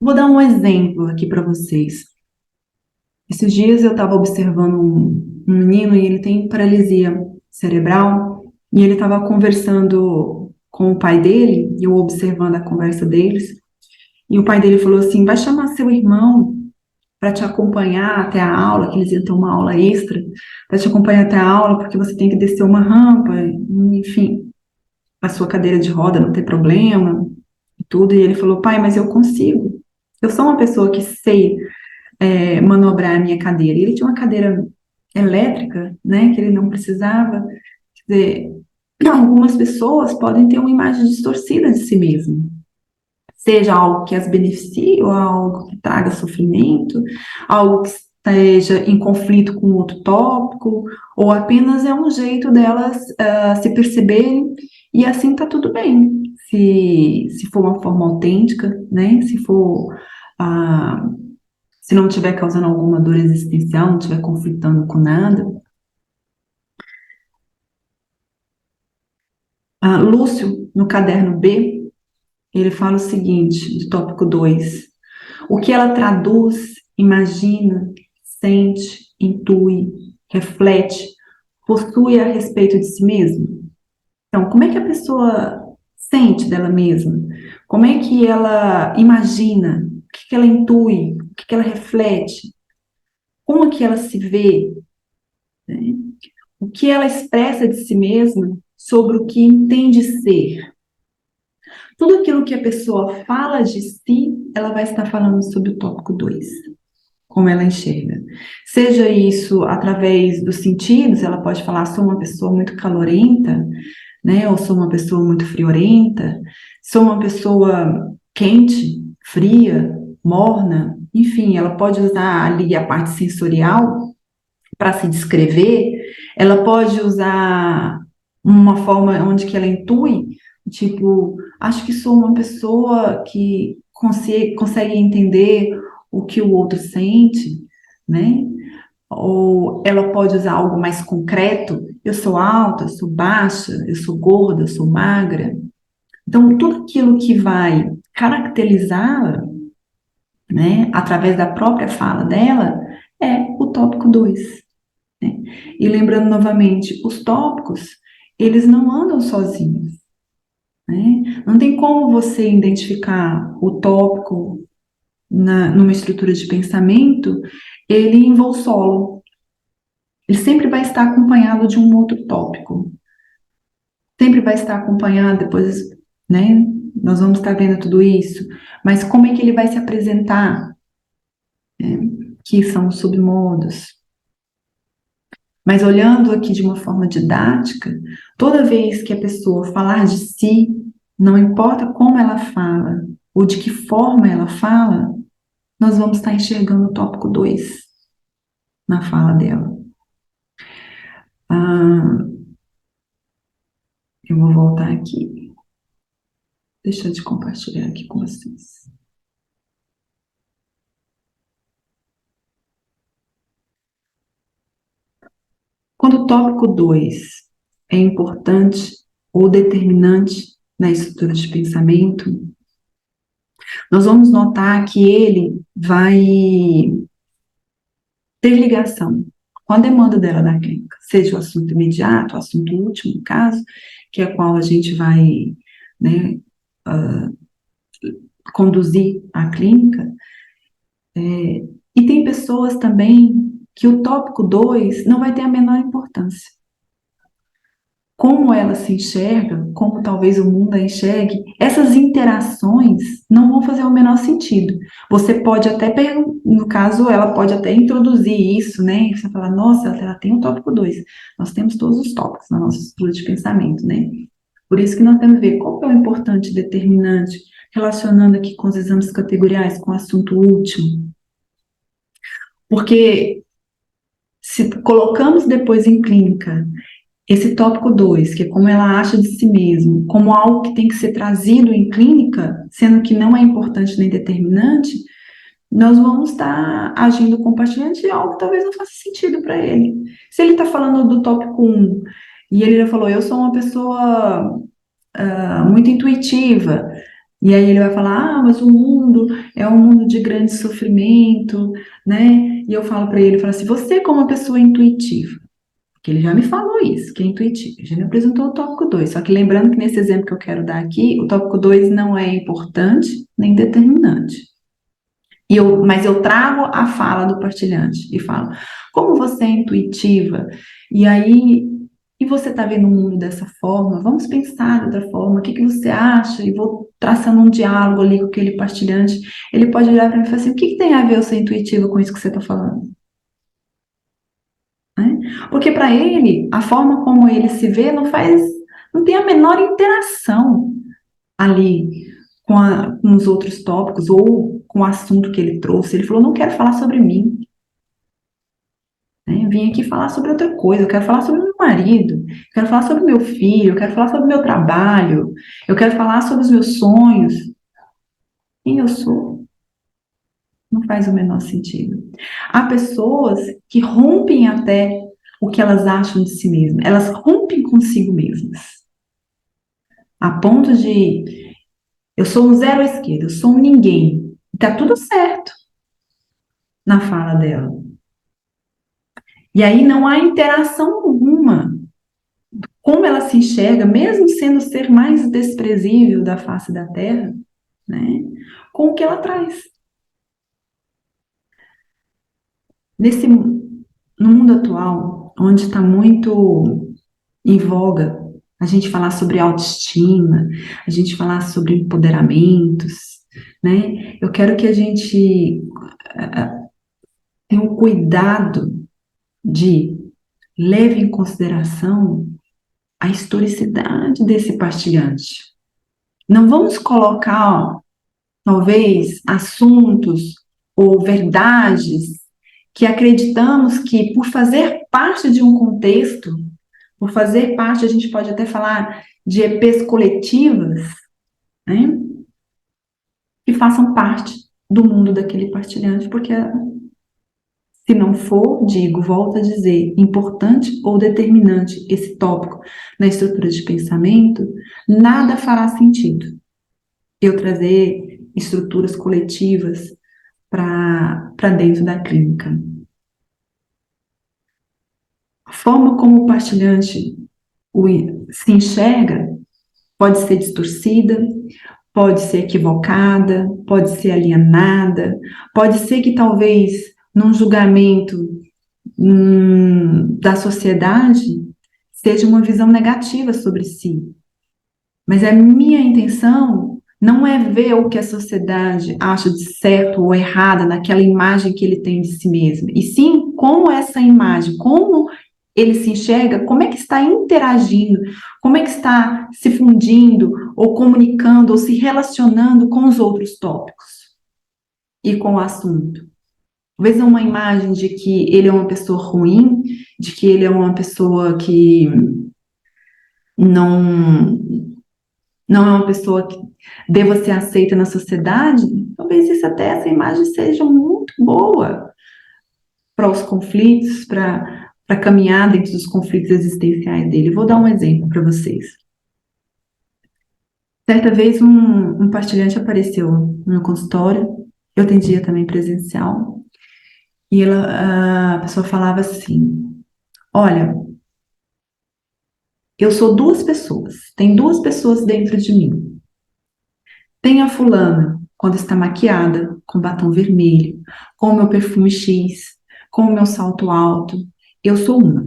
vou dar um exemplo aqui para vocês. Esses dias eu estava observando um menino e ele tem paralisia cerebral e ele estava conversando com o pai dele, e eu observando a conversa deles, e o pai dele falou assim: vai chamar seu irmão para te acompanhar até a aula, que eles iam ter uma aula extra, para te acompanhar até a aula, porque você tem que descer uma rampa, enfim, a sua cadeira de roda não tem problema, e tudo. E ele falou: pai, mas eu consigo. Eu sou uma pessoa que sei manobrar a minha cadeira. E ele tinha uma cadeira elétrica, né, que ele não precisava. Quer dizer, algumas pessoas podem ter uma imagem distorcida de si mesmo, seja algo que as beneficie ou algo que traga sofrimento, algo que esteja em conflito com outro tópico, ou apenas é um jeito delas se perceberem, e assim está tudo bem. Se for uma forma autêntica, né? Ah, se não estiver causando alguma dor existencial, não estiver conflitando com nada. Lúcio, no caderno B, ele fala o seguinte, do tópico 2: o que ela traduz, imagina, sente, intui, reflete, possui a respeito de si mesma. Então, como é que a pessoa sente dela mesma? Como é que ela imagina? O que que ela intui? O que que ela reflete? Como que ela se vê? Né? O que ela expressa de si mesma sobre o que entende ser? Tudo aquilo que a pessoa fala de si, ela vai estar falando sobre o tópico 2, como ela enxerga. Seja isso através dos sentidos, ela pode falar, sou uma pessoa muito calorenta, né? Ou sou uma pessoa muito friorenta, sou uma pessoa quente, fria, morna, enfim, ela pode usar ali a parte sensorial para se descrever, ela pode usar uma forma onde que ela intui, tipo, acho que sou uma pessoa que consegue entender o que o outro sente, né? Ou ela pode usar algo mais concreto, eu sou alta, eu sou baixa, eu sou gorda, eu sou magra. Então, tudo aquilo que vai caracterizá-la, né, através da própria fala dela, é o tópico 2. Né? E lembrando novamente, os tópicos, eles não andam sozinhos. Né? Não tem como você identificar o tópico numa estrutura de pensamento, ele em voo solo. Ele sempre vai estar acompanhado de um outro tópico. Sempre vai estar acompanhado, depois, né? Nós vamos estar vendo tudo isso. Mas como é que ele vai se apresentar? Né? Que são os submodos. Mas olhando aqui de uma forma didática, toda vez que a pessoa falar de si, não importa como ela fala, ou de que forma ela fala, nós vamos estar enxergando o tópico 2 na fala dela. Ah, eu vou voltar aqui. Deixa eu compartilhar aqui com vocês. Quando o tópico 2 é importante ou determinante na estrutura de pensamento, nós vamos notar que ele vai ter ligação com a demanda dela da clínica, seja o assunto imediato, o assunto último, no caso, que é qual a gente vai, né, conduzir a clínica. E tem pessoas também que o tópico 2 não vai ter a menor importância. Como ela se enxerga, como talvez o mundo a enxergue, essas interações não vão fazer o menor sentido. Você pode até, no caso, ela pode até introduzir isso, né? Você fala, nossa, ela tem o tópico 2. Nós temos todos os tópicos na nossa estrutura de pensamento, né? Por isso que nós temos que ver qual é o importante determinante, relacionando aqui com os exames categoriais, com o assunto último. Porque se colocamos depois em clínica esse tópico 2, que é como ela acha de si mesma, como algo que tem que ser trazido em clínica, sendo que não é importante nem determinante, nós vamos estar agindo compartilhando de algo que talvez não faça sentido para ele. Se ele está falando do tópico 1, e ele já falou, eu sou uma pessoa muito intuitiva, e aí ele vai falar, mas o mundo é um mundo de grande sofrimento, né? E eu falo para ele, eu falo assim, você como uma pessoa intuitiva, que ele já me falou isso, que é intuitivo, ele já me apresentou o tópico 2, só que lembrando que nesse exemplo que eu quero dar aqui, o tópico 2 não é importante nem determinante. Mas eu trago a fala do partilhante e falo, como você é intuitiva, e aí, e você está vendo o mundo dessa forma, vamos pensar de outra forma, o que que você acha? E vou traçando um diálogo ali com aquele partilhante, ele pode olhar para mim e falar assim, o que que tem a ver eu ser intuitiva com isso que você está falando? Né? Porque para ele, a forma como ele se vê não tem a menor interação ali com os outros tópicos ou com o assunto que ele trouxe. Ele falou, não quero falar sobre mim. Né? Eu vim aqui falar sobre outra coisa, eu quero falar sobre meu marido, eu quero falar sobre meu filho, eu quero falar sobre meu trabalho, eu quero falar sobre os meus sonhos. Quem eu sou? Não faz o menor sentido. Há pessoas que rompem até o que elas acham de si mesmas. Elas rompem consigo mesmas. a ponto de eu sou um zero à esquerda, eu sou um ninguém. Tá tudo certo na fala dela. E aí não há interação alguma. Como ela se enxerga, mesmo sendo o ser mais desprezível da face da Terra, né, com o que ela traz. No mundo atual, onde está muito em voga a gente falar sobre autoestima, a gente falar sobre empoderamentos, né? Eu quero que a gente tenha um cuidado de leve em consideração a historicidade desse partilhante. Não vamos colocar, talvez, assuntos ou verdades que acreditamos que, por fazer parte de um contexto, por fazer parte, a gente pode até falar de EPs coletivas, né, que façam parte do mundo daquele partilhante, porque se não for, digo, volto a dizer, importante ou determinante esse tópico na estrutura de pensamento, nada fará sentido eu trazer estruturas coletivas para dentro da clínica. A forma como o partilhante se enxerga pode ser distorcida, pode ser equivocada, pode ser alienada, pode ser que talvez num julgamento da sociedade seja uma visão negativa sobre si. Mas a minha intenção não é ver o que a sociedade acha de certo ou errado naquela imagem que ele tem de si mesmo, e sim como essa imagem, como ele se enxerga, como é que está interagindo, como é que está se fundindo, ou comunicando, ou se relacionando com os outros tópicos e com o assunto. Talvez uma imagem de que ele é uma pessoa ruim, de que ele é uma pessoa que não, não é uma pessoa que deva ser aceita na sociedade, talvez isso até, essa imagem seja muito boa para os conflitos, para caminhar dentro dos conflitos existenciais dele. Vou dar um exemplo para vocês. Certa vez um partilhante apareceu no meu consultório, eu atendia também presencial, e a pessoa falava assim, olha, eu sou duas pessoas, tem duas pessoas dentro de mim. Tem a fulana, quando está maquiada, com batom vermelho, com o meu perfume X, com o meu salto alto, eu sou uma.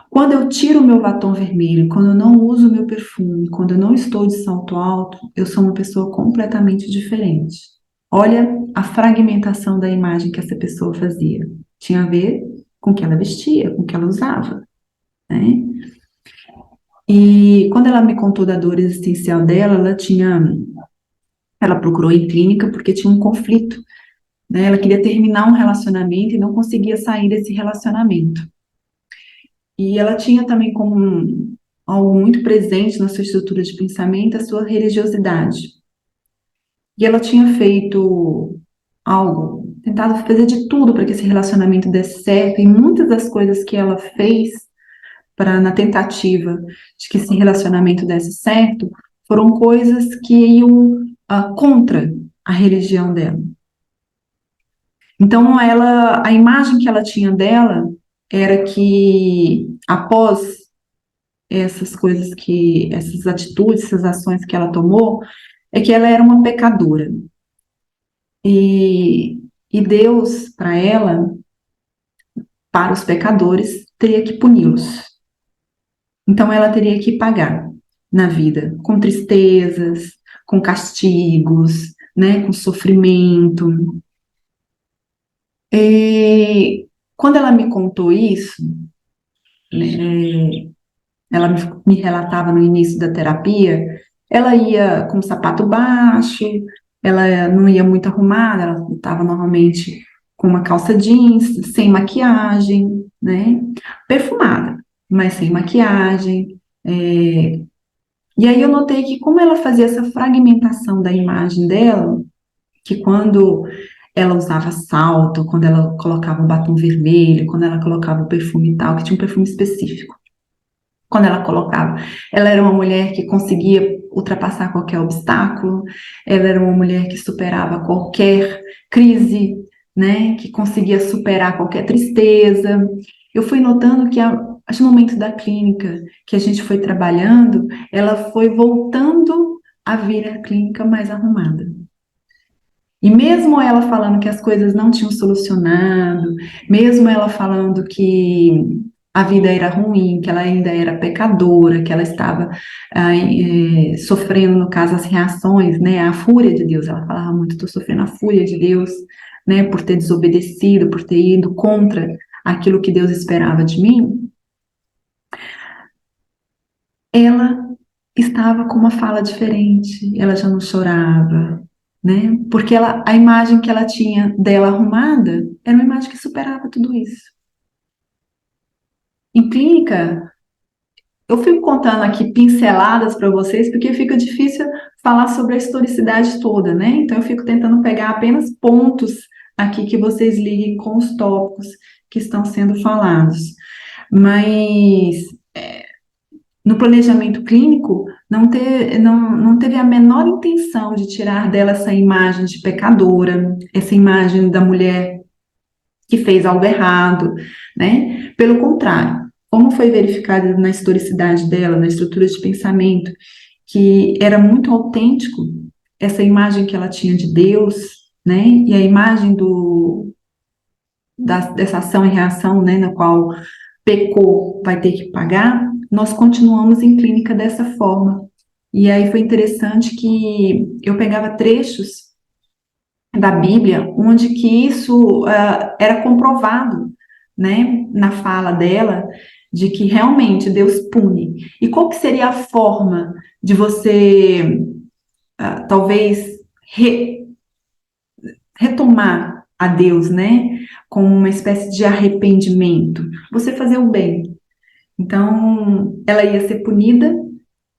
Quando eu tiro o meu batom vermelho, quando eu não uso o meu perfume, quando eu não estou de salto alto, eu sou uma pessoa completamente diferente. Olha a fragmentação da imagem que essa pessoa fazia. Tinha a ver com o que ela vestia, com o que ela usava, né? E quando ela me contou da dor existencial dela, ela procurou em clínica porque tinha um conflito, né? Ela queria terminar um relacionamento e não conseguia sair desse relacionamento. E ela tinha também como algo muito presente na sua estrutura de pensamento a sua religiosidade. E ela tinha feito algo, tentado fazer de tudo para que esse relacionamento desse certo, e muitas das coisas que ela fez na tentativa de que esse relacionamento desse certo foram coisas que iam contra a religião dela. Então, a imagem que ela tinha dela era que após essas atitudes, essas ações que ela tomou, é que ela era uma pecadora. E Deus, para ela, para os pecadores, teria que puni-los. Então ela teria que pagar na vida, com tristezas, com castigos, né, com sofrimento. E quando ela me contou isso, né, ela me relatava no início da terapia, ela ia com o sapato baixo, ela não ia muito arrumada, ela estava normalmente com uma calça jeans, sem maquiagem, né? Perfumada, mas sem maquiagem. E aí eu notei que como ela fazia essa fragmentação da imagem dela, que quando ela usava salto, quando ela colocava um batom vermelho, quando ela colocava o perfume tal, que tinha um perfume específico. quando ela colocava. Ela era uma mulher que conseguia ultrapassar qualquer obstáculo, ela era uma mulher que superava qualquer crise, né? Que conseguia superar qualquer tristeza. Eu fui notando que, a partir do momento da clínica que a gente foi trabalhando, ela foi voltando a vir à clínica mais arrumada. E mesmo ela falando que as coisas não tinham solucionado, mesmo ela falando que a vida era ruim, que ela ainda era pecadora, que ela estava sofrendo, no caso, as reações, né, a fúria de Deus. Ela falava muito, estou sofrendo a fúria de Deus, né, por ter desobedecido, por ter ido contra aquilo que Deus esperava de mim. Ela estava com uma fala diferente, ela já não chorava, né? Porque a imagem que ela tinha dela arrumada era uma imagem que superava tudo isso. Em clínica, eu fico contando aqui pinceladas para vocês, porque fica difícil falar sobre a historicidade toda, né? Então eu fico tentando pegar apenas pontos aqui que vocês liguem com os tópicos que estão sendo falados. Mas no planejamento clínico, não teve a menor intenção de tirar dela essa imagem de pecadora, essa imagem da mulher que fez algo errado, né? Pelo contrário, como foi verificado na historicidade dela, na estrutura de pensamento, que era muito autêntico essa imagem que ela tinha de Deus, né? E a imagem dessa ação e reação, né? Na qual pecou, vai ter que pagar, nós continuamos em clínica dessa forma. E aí foi interessante que eu pegava trechos da Bíblia onde que isso era comprovado, né, na fala dela, de que realmente Deus pune. E qual que seria a forma de você, talvez, retomar a Deus, né, como uma espécie de arrependimento? Você fazer o bem. Então, ela ia ser punida,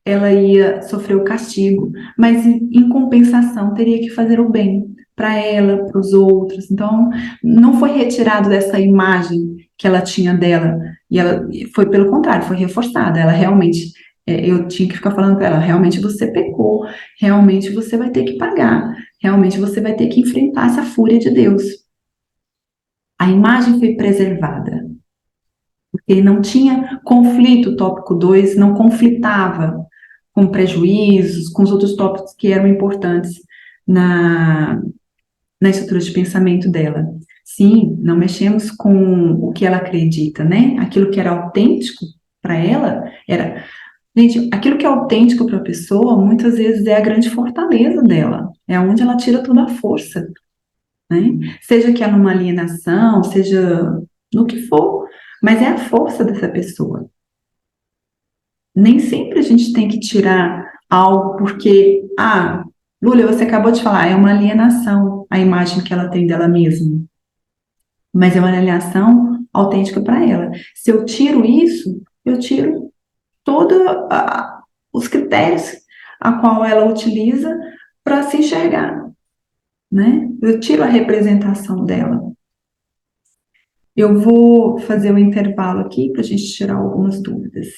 ela ia sofrer o castigo, mas em compensação teria que fazer o bem para ela, para os outros. Então, não foi retirado dessa imagem que ela tinha dela, e ela foi pelo contrário, foi reforçada. Ela realmente, eu tinha que ficar falando para ela, realmente você pecou, realmente você vai ter que pagar, realmente você vai ter que enfrentar essa fúria de Deus. A imagem foi preservada. Porque não tinha conflito, o tópico 2 não conflitava com prejuízos, com os outros tópicos que eram importantes na estrutura de pensamento dela. Sim, não mexemos com o que ela acredita, né? Aquilo que era autêntico para ela era. Gente, aquilo que é autêntico para a pessoa, muitas vezes é a grande fortaleza dela, é onde ela tira toda a força, né? Seja que é numa alienação, seja no que for, mas é a força dessa pessoa. Nem sempre a gente tem que tirar algo porque, Lúlia, você acabou de falar, é uma alienação a imagem que ela tem dela mesma, mas é uma alienação autêntica para ela. Se eu tiro isso, eu tiro todos os critérios a qual ela utiliza para se enxergar, né? Eu tiro a representação dela. Eu vou fazer um intervalo aqui para a gente tirar algumas dúvidas.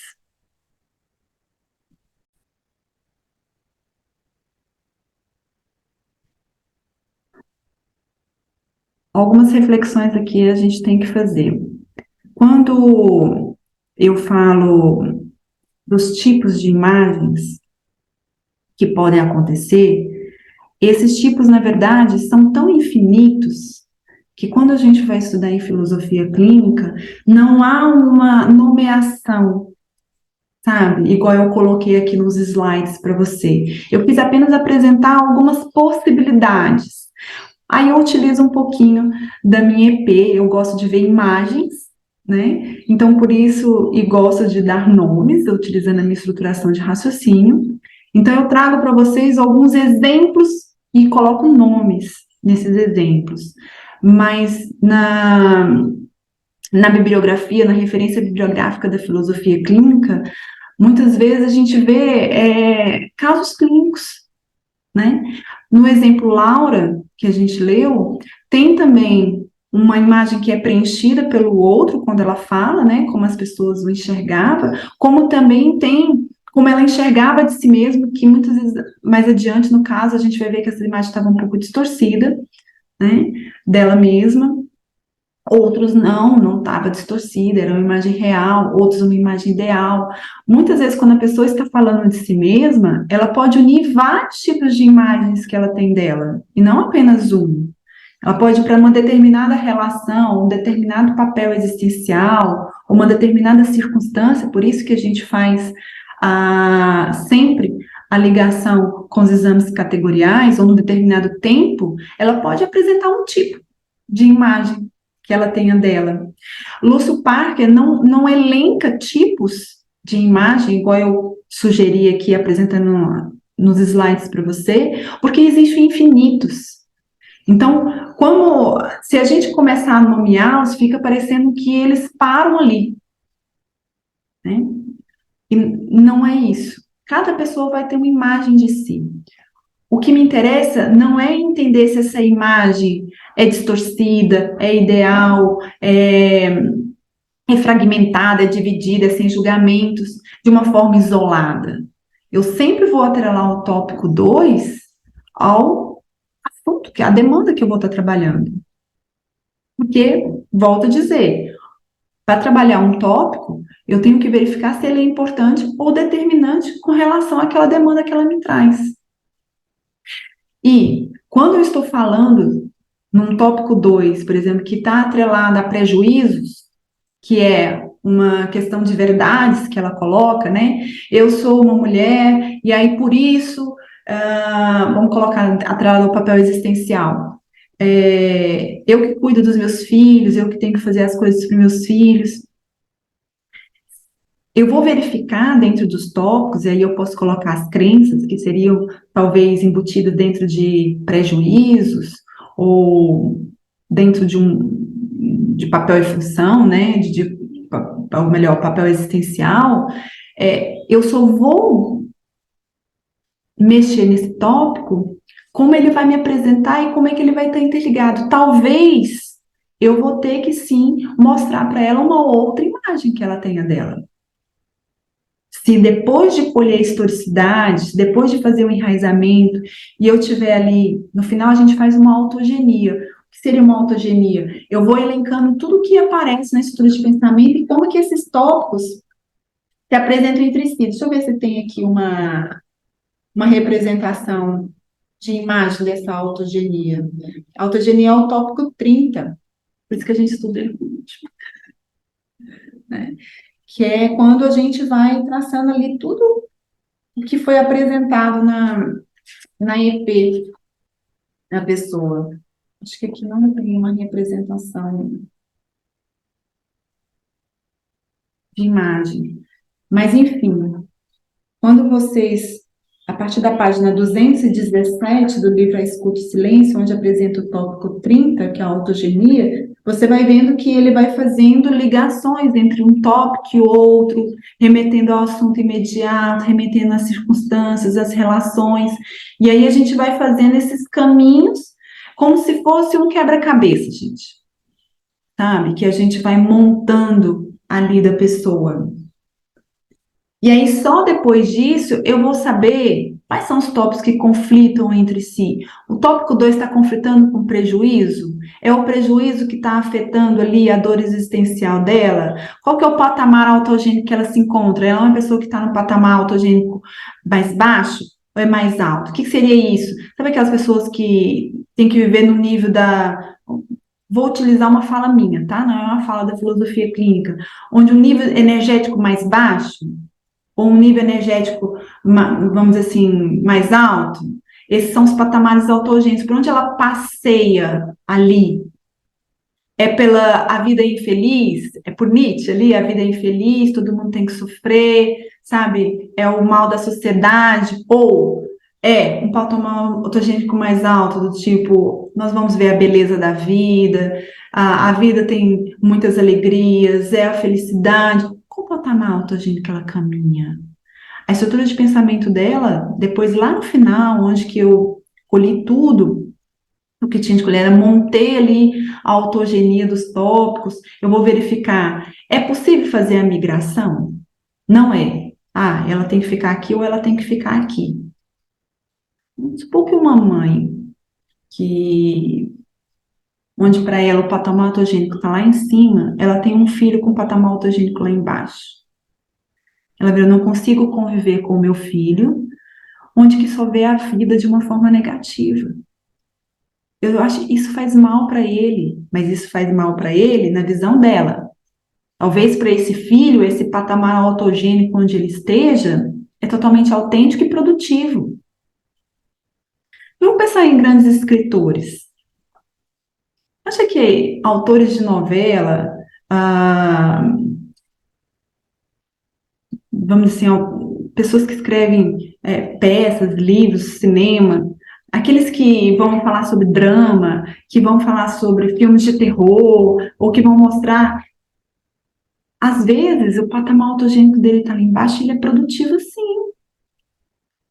Algumas reflexões aqui a gente tem que fazer. Quando eu falo dos tipos de imagens que podem acontecer, esses tipos, na verdade, são tão infinitos que quando a gente vai estudar em filosofia clínica, não há uma nomeação, sabe? Igual eu coloquei aqui nos slides para você. Eu quis apenas apresentar algumas possibilidades. Aí eu utilizo um pouquinho da minha EP, eu gosto de ver imagens, né? Então, por isso, e gosto de dar nomes, utilizando a minha estruturação de raciocínio. Então, eu trago para vocês alguns exemplos e coloco nomes nesses exemplos. Mas na bibliografia, na referência bibliográfica da filosofia clínica, muitas vezes a gente vê casos clínicos, né? No exemplo Laura, que a gente leu, tem também uma imagem que é preenchida pelo outro quando ela fala, né, como as pessoas o enxergavam, como também tem como ela enxergava de si mesma, que muitas vezes mais adiante, no caso, a gente vai ver que essa imagem estava um pouco distorcida, né, dela mesma. Outros não estava distorcida, era uma imagem real, outros uma imagem ideal. Muitas vezes, quando a pessoa está falando de si mesma, ela pode unir vários tipos de imagens que ela tem dela, e não apenas uma. Ela pode ir para uma determinada relação, um determinado papel existencial, uma determinada circunstância, por isso que a gente faz sempre a ligação com os exames categoriais, ou num determinado tempo, ela pode apresentar um tipo de imagem que ela tenha dela. Lúcio Parker não elenca tipos de imagem, igual eu sugeri aqui apresentando nos slides para você, porque existem infinitos. Então, como se a gente começar a nomeá-los, fica parecendo que eles param ali, né? E não é isso. Cada pessoa vai ter uma imagem de si. O que me interessa não é entender se essa imagem é distorcida, é ideal, é fragmentada, é dividida, é sem julgamentos, de uma forma isolada. Eu sempre vou atrelar o tópico 2 ao assunto, que é a demanda que eu vou estar trabalhando. Porque, volto a dizer, para trabalhar um tópico, eu tenho que verificar se ele é importante ou determinante com relação àquela demanda que ela me traz. E, quando eu estou falando num tópico 2, por exemplo, que está atrelado a prejuízos, que é uma questão de verdades que ela coloca, né? Eu sou uma mulher, e aí por isso, vamos colocar atrelado ao papel existencial. Eu que cuido dos meus filhos, eu que tenho que fazer as coisas para meus filhos. Eu vou verificar dentro dos tópicos, e aí eu posso colocar as crenças, que seriam talvez embutidas dentro de prejuízos, ou dentro de papel e função, né? Ou melhor, papel existencial. Eu só vou mexer nesse tópico como ele vai me apresentar e como é que ele vai estar interligado. Talvez eu vou ter que sim mostrar para ela uma outra imagem que ela tenha dela. Se depois de colher historicidades, depois de fazer o enraizamento, e eu tiver ali, no final a gente faz uma autogenia. O que seria uma autogenia? Eu vou elencando tudo que aparece na estrutura de pensamento e como que esses tópicos se apresentam entre si. Deixa eu ver se tem aqui uma representação de imagem dessa autogenia. A autogenia é o tópico 30, por isso que a gente estuda ele por último, né? Que é quando a gente vai traçando ali tudo o que foi apresentado na EP da pessoa. Acho que aqui não tem uma representação de imagem. Mas, enfim, quando vocês, a partir da página 217 do livro A Escuta e Silêncio, onde apresenta o tópico 30, que é a autogenia, você vai vendo que ele vai fazendo ligações entre um tópico e outro, remetendo ao assunto imediato, remetendo às circunstâncias, às relações, e aí a gente vai fazendo esses caminhos como se fosse um quebra-cabeça, gente, sabe? Que a gente vai montando ali da pessoa. E aí, só depois disso, eu vou saber quais são os tópicos que conflitam entre si. O tópico 2 está conflitando com prejuízo? É o prejuízo que está afetando ali a dor existencial dela? Qual que é o patamar autogênico que ela se encontra? Ela é uma pessoa que está no patamar autogênico mais baixo ou é mais alto? O que seria isso? Sabe aquelas pessoas que têm que viver no nível da... Vou utilizar uma fala minha, tá? Não é uma fala da filosofia clínica. Onde o nível energético mais baixo ou um nível energético, vamos dizer assim, mais alto, esses são os patamares autogênicos. Por onde ela passeia ali? É pela a vida infeliz? É por Nietzsche ali? A vida infeliz, todo mundo tem que sofrer, sabe? É o mal da sociedade? Ou é um patamar autogênico mais alto, do tipo, nós vamos ver a beleza da vida, a vida tem muitas alegrias, é a felicidade. Qual patamar autogênico que ela caminha? A estrutura de pensamento dela, depois lá no final, onde que eu colhi tudo, o que tinha de colher, era montei ali a autogenia dos tópicos, eu vou verificar, é possível fazer a migração? Não é. Ah, ela tem que ficar aqui ou ela tem que ficar aqui. Vamos supor que uma mãe que onde para ela o patamar autogênico está lá em cima, ela tem um filho com patamar autogênico lá embaixo. Ela vê, eu não consigo conviver com o meu filho, onde que só vê a vida de uma forma negativa. Eu acho que isso faz mal para ele, mas isso faz mal para ele na visão dela. Talvez para esse filho, esse patamar autogênico onde ele esteja, é totalmente autêntico e produtivo. Vamos pensar em grandes escritores. Acha que autores de novela, ah, vamos dizer assim, pessoas que escrevem peças, livros, cinema, aqueles que vão falar sobre drama, que vão falar sobre filmes de terror, ou que vão mostrar, às vezes, o patamar autogênico dele está lá embaixo e ele é produtivo, sim.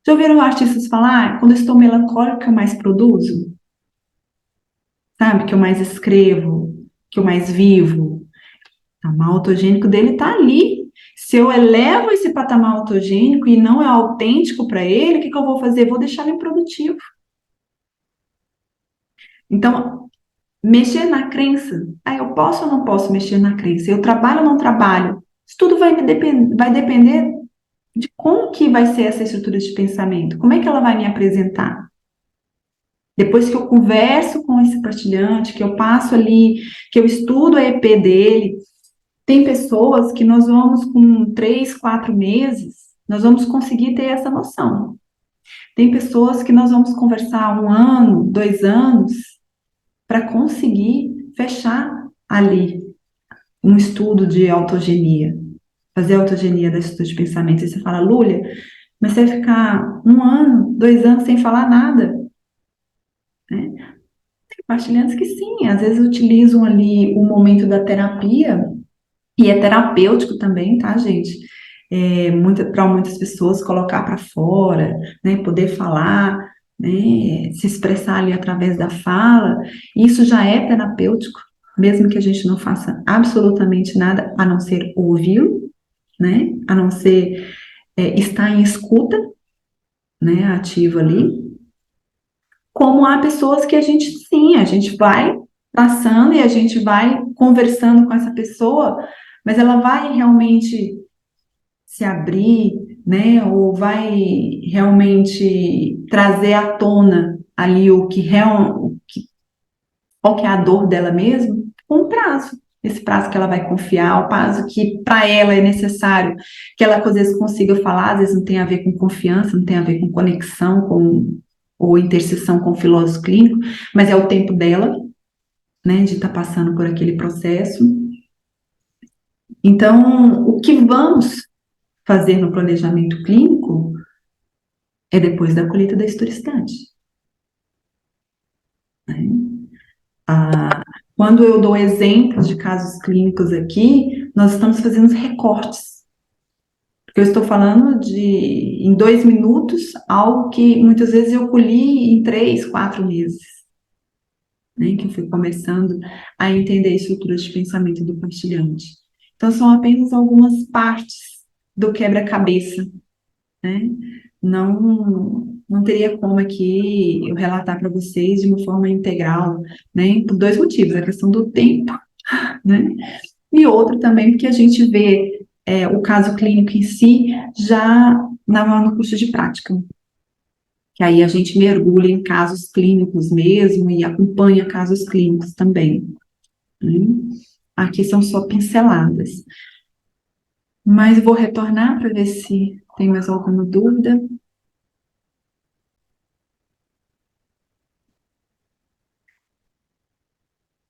Já ouviram artistas falar, quando eu estou melancólico, eu mais produzo? Sabe, que eu mais escrevo, que eu mais vivo. O patamar autogênico dele está ali. Se eu elevo esse patamar autogênico e não é autêntico para ele, o que eu vou fazer? Vou deixar ele improdutivo. Então, mexer na crença. Ah, eu posso ou não posso mexer na crença? Eu trabalho ou não trabalho? Isso tudo vai depender de como que vai ser essa estrutura de pensamento. Como é que ela vai me apresentar? Depois que eu converso com esse partilhante, que eu passo ali, que eu estudo a EP dele, tem pessoas que nós vamos com 3, 4 meses, nós vamos conseguir ter essa noção. Tem pessoas que nós vamos conversar 1 ano, 2 anos, para conseguir fechar ali um estudo de autogenia, fazer a autogenia da estrutura de pensamento. E você fala, Lúlia, mas você vai ficar 1 ano, 2 anos sem falar nada, né? Tem partilhantes que sim, às vezes utilizam ali o momento da terapia, e é terapêutico também, tá, gente? Para muitas pessoas colocar para fora, né, poder falar, né, se expressar ali através da fala, isso já é terapêutico, mesmo que a gente não faça absolutamente nada a não ser ouvi-lo, né, a não ser estar em escuta, né, ativa ali. Como há pessoas que a gente, sim, a gente vai passando e a gente vai conversando com essa pessoa, mas ela vai realmente se abrir, né? Ou vai realmente trazer à tona ali qual que é a dor dela mesmo, com um prazo. Esse prazo que ela vai confiar, o prazo que para ela é necessário que ela às vezes consiga falar, às vezes não tem a ver com confiança, não tem a ver com conexão, ou interseção com o filósofo clínico, mas é o tempo dela, né, de estar passando por aquele processo. Então, o que vamos fazer no planejamento clínico é depois da colheita da historicidade, né? Quando eu dou exemplos de casos clínicos aqui, nós estamos fazendo recortes, porque eu estou falando em 2 minutos, algo que muitas vezes eu colhi em 3, 4 meses, né, que eu fui começando a entender a estrutura de pensamento do partilhante. Então, são apenas algumas partes do quebra-cabeça, né? Não teria como aqui eu relatar para vocês de uma forma integral, né? Por 2 motivos, a questão do tempo, né? E outro também, porque a gente vê o caso clínico em si já no curso de prática, que aí a gente mergulha em casos clínicos mesmo e acompanha casos clínicos também, né? Aqui são só pinceladas. Mas vou retornar para ver se tem mais alguma dúvida.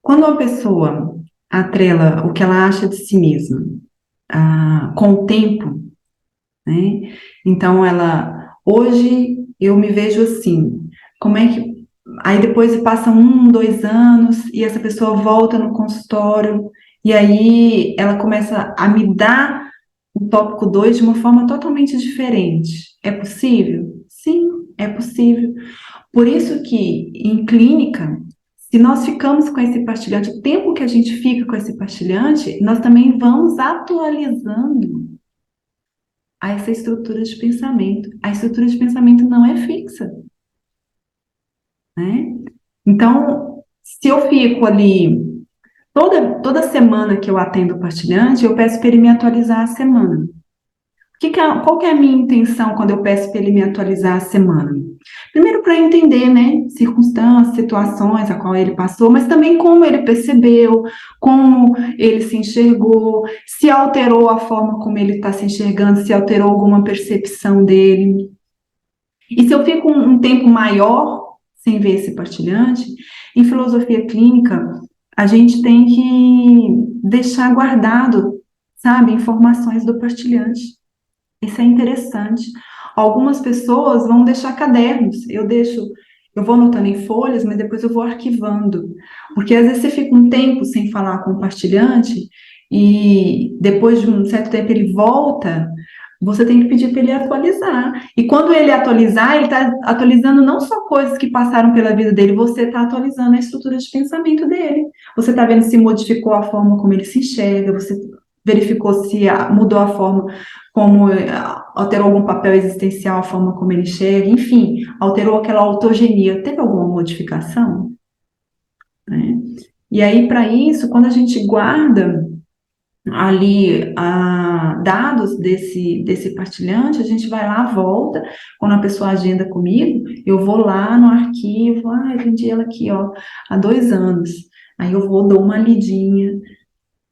Quando uma pessoa atrela o que ela acha de si mesma com o tempo, né? Então, hoje eu me vejo assim, como é que. Aí depois passam 1, 2 anos e essa pessoa volta no consultório e aí ela começa a me dar o tópico 2 de uma forma totalmente diferente. É possível? Sim, é possível. Por isso que em clínica Se nós ficamos com esse partilhante, o tempo que a gente fica com esse partilhante, nós também vamos atualizando a essa estrutura de pensamento. A estrutura de pensamento não é fixa, né? Então, se eu fico ali, toda semana que eu atendo o partilhante, eu peço para ele me atualizar a semana. Qual que é a minha intenção quando eu peço para ele me atualizar a semana? Primeiro, para entender, né, circunstâncias, situações a qual ele passou, mas também como ele percebeu, como ele se enxergou, se alterou a forma como ele está se enxergando, se alterou alguma percepção dele. E se eu fico um tempo maior sem ver esse partilhante, em filosofia clínica, a gente tem que deixar guardado, sabe, informações do partilhante. Isso é interessante. Algumas pessoas vão deixar cadernos. Eu vou anotando em folhas, mas depois eu vou arquivando. Porque às vezes você fica um tempo sem falar com o partilhante e depois de um certo tempo ele volta, você tem que pedir para ele atualizar. E quando ele atualizar, ele está atualizando não só coisas que passaram pela vida dele, você está atualizando a estrutura de pensamento dele. Você está vendo se modificou a forma como ele se enxerga, você verificou se mudou a forma como alterou algum papel existencial, a forma como ele enxerga, enfim, alterou aquela autogenia. Teve alguma modificação? Né? E aí, para isso, quando a gente guarda ali dados desse partilhante, a gente vai lá, volta, quando a pessoa agenda comigo, eu vou lá no arquivo, eu vendi ela aqui, ó, há 2 anos. Aí eu vou, dou uma lidinha,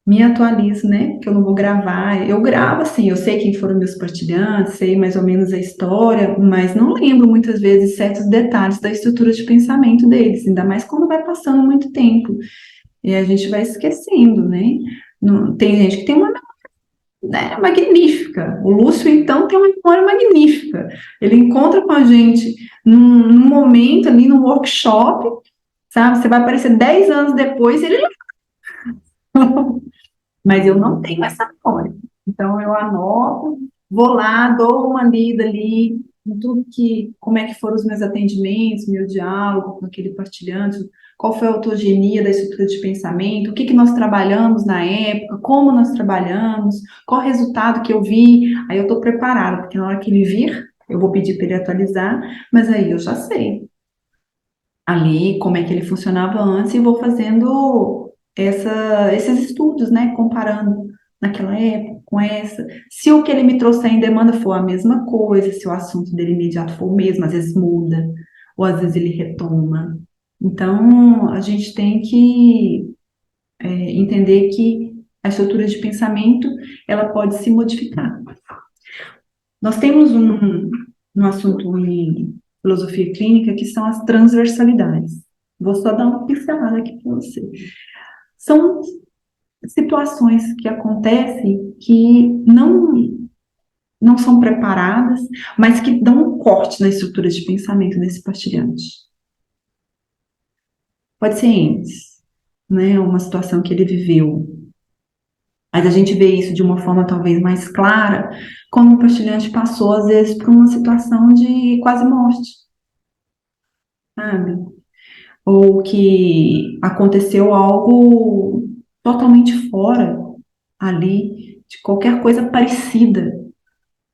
me atualizo, né? Que eu não vou gravar. Eu gravo, assim, eu sei quem foram meus partilhantes, sei mais ou menos a história, mas não lembro muitas vezes certos detalhes da estrutura de pensamento deles, ainda mais quando vai passando muito tempo. E a gente vai esquecendo, né? Tem gente que tem uma memória, né, magnífica. O Lúcio, então, tem uma memória magnífica. Ele encontra com a gente num momento ali, num workshop, sabe? Você vai aparecer 10 anos depois e ele mas eu não tenho essa memória. Então, eu anoto, vou lá, dou uma lida ali, em tudo como é que foram os meus atendimentos, meu diálogo com aquele partilhante, qual foi a autogenia da estrutura de pensamento, o que nós trabalhamos na época, como nós trabalhamos, qual o resultado que eu vi, aí eu estou preparada, porque na hora que ele vir, eu vou pedir para ele atualizar, mas aí eu já sei ali como é que ele funcionava antes e vou fazendo esses estudos, né, comparando naquela época com essa. Se o que ele me trouxe em demanda for a mesma coisa, se o assunto dele imediato for o mesmo, às vezes muda, ou às vezes ele retoma. Então, a gente tem que entender que a estrutura de pensamento, ela pode se modificar. Nós temos um assunto em filosofia clínica que são as transversalidades. Vou só dar uma pincelada aqui para você. São situações que acontecem que não são preparadas, mas que dão um corte na estrutura de pensamento desse partilhante. Pode ser antes, né? Uma situação que ele viveu. Mas a gente vê isso de uma forma talvez mais clara, quando o partilhante passou, às vezes, por uma situação de quase morte, sabe? Ou que aconteceu algo totalmente fora ali de qualquer coisa parecida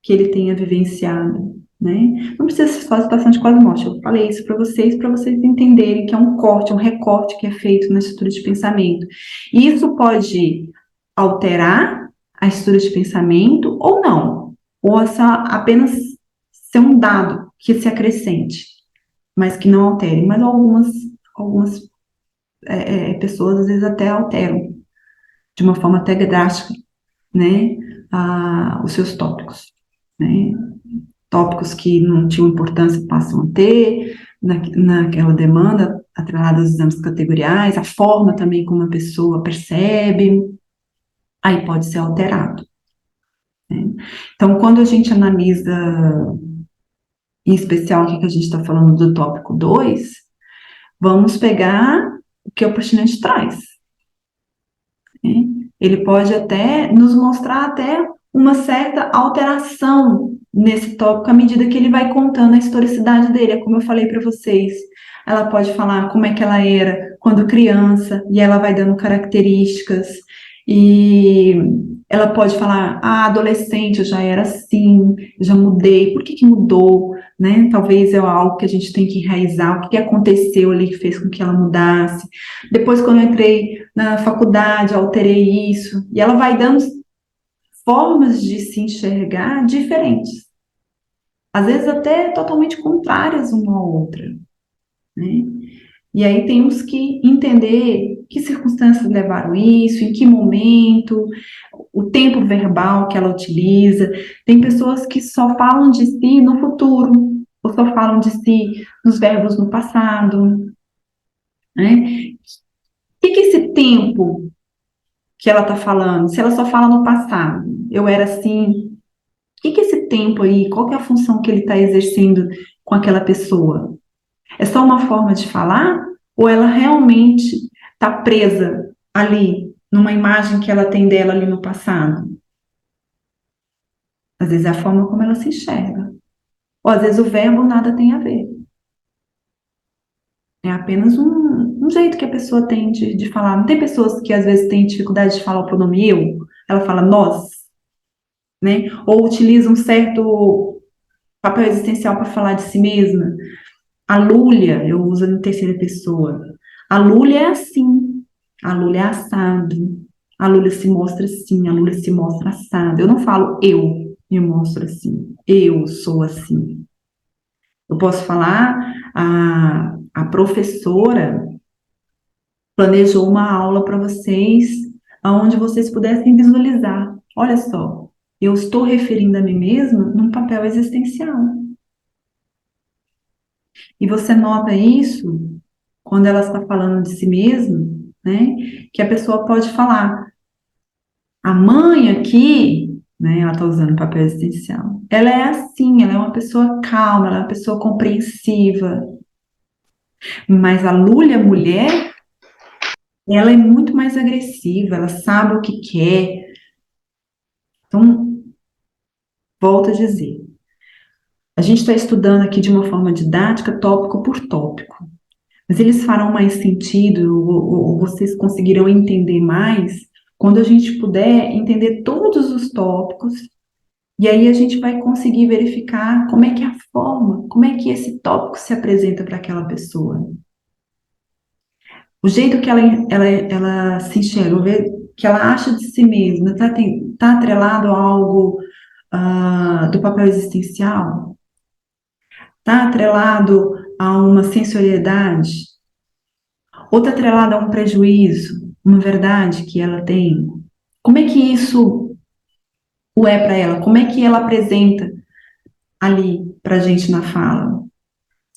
que ele tenha vivenciado, né? Não precisa ser só a situação de quase morte. Eu falei isso para vocês entenderem que é um corte, um recorte que é feito na estrutura de pensamento. E isso pode alterar a estrutura de pensamento ou não, ou só apenas ser um dado que se acrescente, mas que não altere. Mas algumas pessoas às vezes até alteram de uma forma até drástica, né, os seus tópicos, né? Tópicos que não tinham importância passam a ter naquela demanda atrelada aos exames categoriais, a forma também como a pessoa percebe, aí pode ser alterado, né? Então, quando a gente analisa, em especial aqui que a gente está falando do tópico 2, vamos pegar o que o paciente traz, né? Ele pode até nos mostrar até uma certa alteração nesse tópico à medida que ele vai contando a historicidade dele. É como eu falei para vocês. Ela pode falar como é que ela era quando criança, e ela vai dando características, e ela pode falar, adolescente, eu já era assim, já mudei, por que que mudou, né? Talvez é algo que a gente tem que enraizar, o que que aconteceu ali que fez com que ela mudasse. Depois, quando eu entrei na faculdade, eu alterei isso, e ela vai dando formas de se enxergar diferentes, às vezes até totalmente contrárias uma à outra, né? E aí temos que entender que circunstâncias levaram isso, em que momento, o tempo verbal que ela utiliza. Tem pessoas que só falam de si no futuro, ou só falam de si nos verbos no passado, né? O que que esse tempo que ela está falando? Se ela só fala no passado, eu era assim, o que que esse tempo aí, qual que é a função que ele está exercendo com aquela pessoa? É só uma forma de falar? Ou ela realmente está presa ali, numa imagem que ela tem dela ali no passado? Às vezes é a forma como ela se enxerga. Ou às vezes o verbo nada tem a ver. É apenas um jeito que a pessoa tem de falar. Não tem pessoas que às vezes têm dificuldade de falar o pronome eu? Ela fala nós, né? Ou utiliza um certo papel existencial para falar de si mesma. A Lúlia, eu uso na terceira pessoa. A Lúlia é assim. A Lúlia é assado. A Lúlia se mostra assim. A Lúlia se mostra assado. Eu não falo eu me mostro assim. Eu sou assim. Eu posso falar, a professora planejou uma aula para vocês, onde vocês pudessem visualizar. Olha só, eu estou referindo a mim mesma num papel existencial. E você nota isso quando ela está falando de si mesma, né? Que a pessoa pode falar, a mãe aqui, né? Ela está usando papel existencial. Ela é assim, ela é uma pessoa calma, ela é uma pessoa compreensiva. Mas a Lúlia, mulher, ela é muito mais agressiva, ela sabe o que quer. Então, volto a dizer, a gente está estudando aqui de uma forma didática, tópico por tópico. Mas eles farão mais sentido, ou vocês conseguirão entender mais, quando a gente puder entender todos os tópicos, e aí a gente vai conseguir verificar como é que é a forma, como é que esse tópico se apresenta para aquela pessoa. O jeito que ela se enxerga, o jeito que ela acha de si mesma, tá atrelado a algo do papel existencial? Está atrelado a uma sensorialidade? Ou está atrelado a um prejuízo, uma verdade que ela tem? Como é que isso o é para ela? Como é que ela apresenta ali para a gente na fala,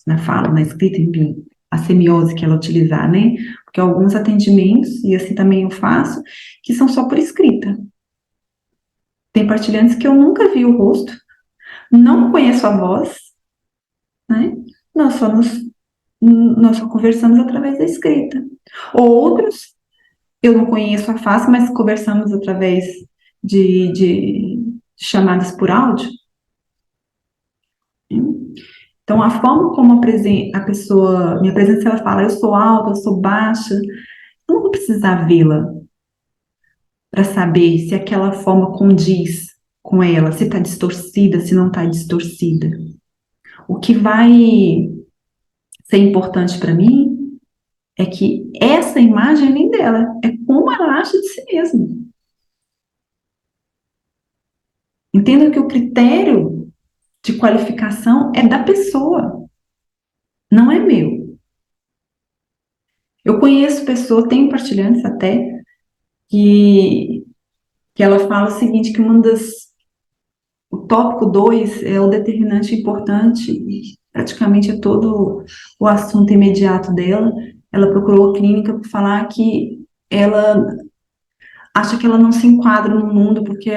na escrita, enfim, a semiose que ela utilizar, né? Porque alguns atendimentos, e assim também eu faço, que são só por escrita. Tem partilhantes que eu nunca vi o rosto, não conheço a voz, né? Nós só nos nós só conversamos através da escrita. Outros, eu não conheço a face, mas conversamos através de chamadas por áudio. Né? Então, a forma como a pessoa me apresenta, se ela fala, eu sou alta, eu sou baixa, eu não vou precisar vê-la para saber se aquela forma condiz com ela, se está distorcida, se não está distorcida. O que vai ser importante para mim é que essa imagem nem dela, é como ela acha de si mesma. Entenda que o critério de qualificação é da pessoa, não é meu. Eu conheço pessoas, tenho partilhantes até, que, que ela fala o seguinte, que o tópico 2 é o determinante importante, e praticamente é todo o assunto imediato dela. Ela procurou a clínica para falar que ela acha que ela não se enquadra no mundo, porque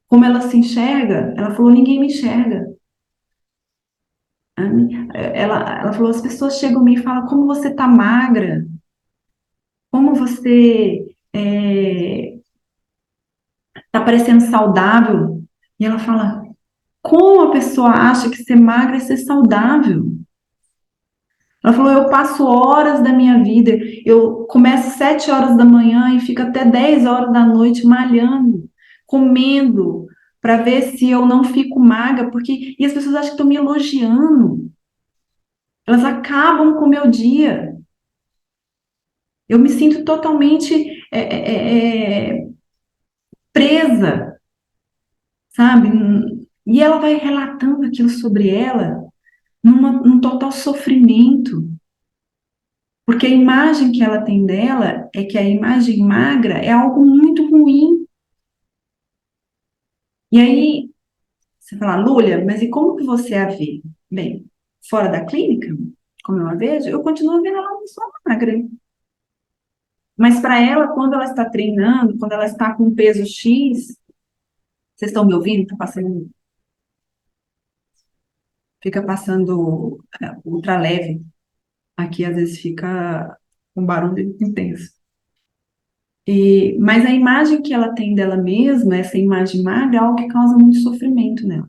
como ela se enxerga, ela falou, ninguém me enxerga. Ela falou, as pessoas chegam a mim e falam, como você tá magra, como você tá parecendo saudável. E ela fala, como a pessoa acha que ser magra é ser saudável? Ela falou, eu passo horas da minha vida, eu começo 7 horas da manhã e fico até 10 horas da noite malhando, comendo, para ver se eu não fico magra, porque e as pessoas acham que estão me elogiando. Elas acabam com o meu dia. Eu me sinto totalmente presa, sabe? E ela vai relatando aquilo sobre ela num total sofrimento. Porque a imagem que ela tem dela é que a imagem magra é algo muito ruim. E aí, você fala, Lúlia, mas e como que você a vê? Bem, fora da clínica, como eu a vejo, eu continuo vendo ela uma pessoa magra. Mas para ela, quando ela está treinando, quando ela está com peso X, vocês estão me ouvindo? Tá passando, fica passando ultra leve. Aqui às vezes fica um barulho intenso. Mas a imagem que ela tem dela mesma, essa imagem magra, é algo que causa muito sofrimento nela,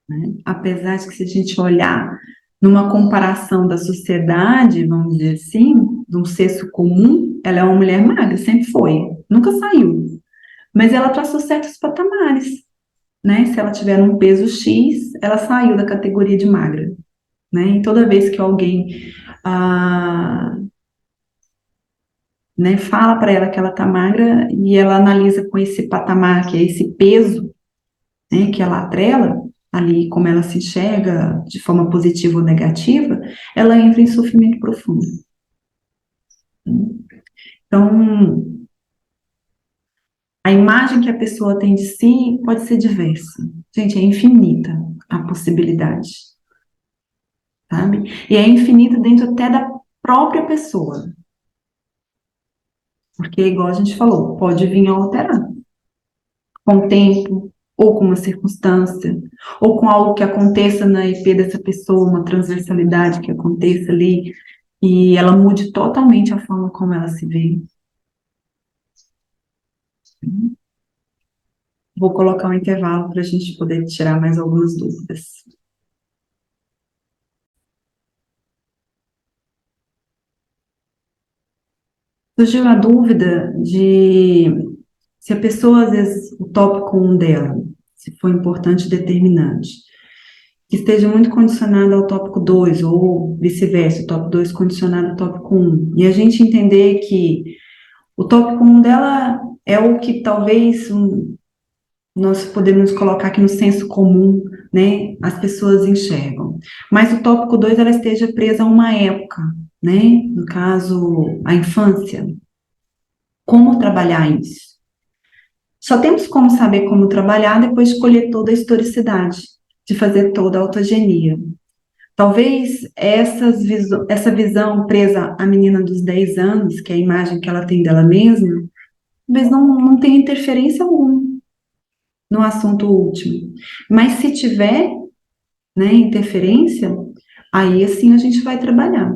né? Apesar de que se a gente olhar numa comparação da sociedade, vamos dizer assim, de um senso comum, ela é uma mulher magra, sempre foi, nunca saiu. Mas ela traçou certos patamares, né? Se ela tiver um peso X, ela saiu da categoria de magra, né? E toda vez que alguém né, fala para ela que ela está magra e ela analisa com esse patamar, que é esse peso, né, que ela atrela ali, como ela se enxerga de forma positiva ou negativa, ela entra em sofrimento profundo. Então, a imagem que a pessoa tem de si pode ser diversa. Gente, é infinita a possibilidade, sabe? E é infinita dentro até da própria pessoa. Porque, igual a gente falou, pode vir a alterar com o tempo, ou com uma circunstância, ou com algo que aconteça na IP dessa pessoa, uma transversalidade que aconteça ali, e ela mude totalmente a forma como ela se vê. Vou colocar um intervalo para a gente poder tirar mais algumas dúvidas. Surgiu a dúvida de se a pessoa, às vezes, o tópico 1 dela, se for importante e determinante, que esteja muito condicionado ao tópico 2, ou vice-versa, o tópico 2 condicionado ao tópico 1. E a gente entender que o tópico 1 dela é o que talvez nós podemos colocar aqui no senso comum, né? As pessoas enxergam. Mas o tópico 2 ela esteja presa a uma época, né? No caso, a infância. Como trabalhar isso? Só temos como saber como trabalhar depois de colher toda a historicidade, de fazer toda a autogenia. Talvez essa visão presa à menina dos 10 anos, que é a imagem que ela tem dela mesma, talvez não tenha interferência alguma no assunto último. Mas se tiver, né, interferência, aí assim a gente vai trabalhar.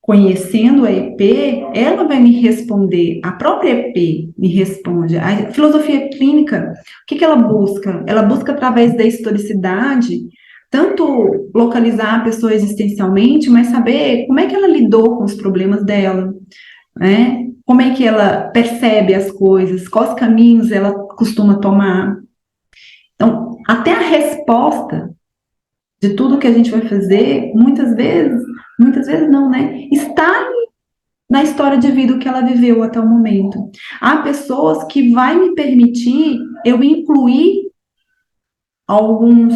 Conhecendo a EP, ela vai me responder, a própria EP me responde. A filosofia clínica, o que ela busca? Ela busca, através da historicidade, tanto localizar a pessoa existencialmente, mas saber como é que ela lidou com os problemas dela, né? Como é que ela percebe as coisas, quais caminhos ela costuma tomar. Então, até a resposta de tudo que a gente vai fazer, muitas vezes não, né? Está na história de vida que ela viveu até o momento. Há pessoas que vai me permitir eu incluir alguns,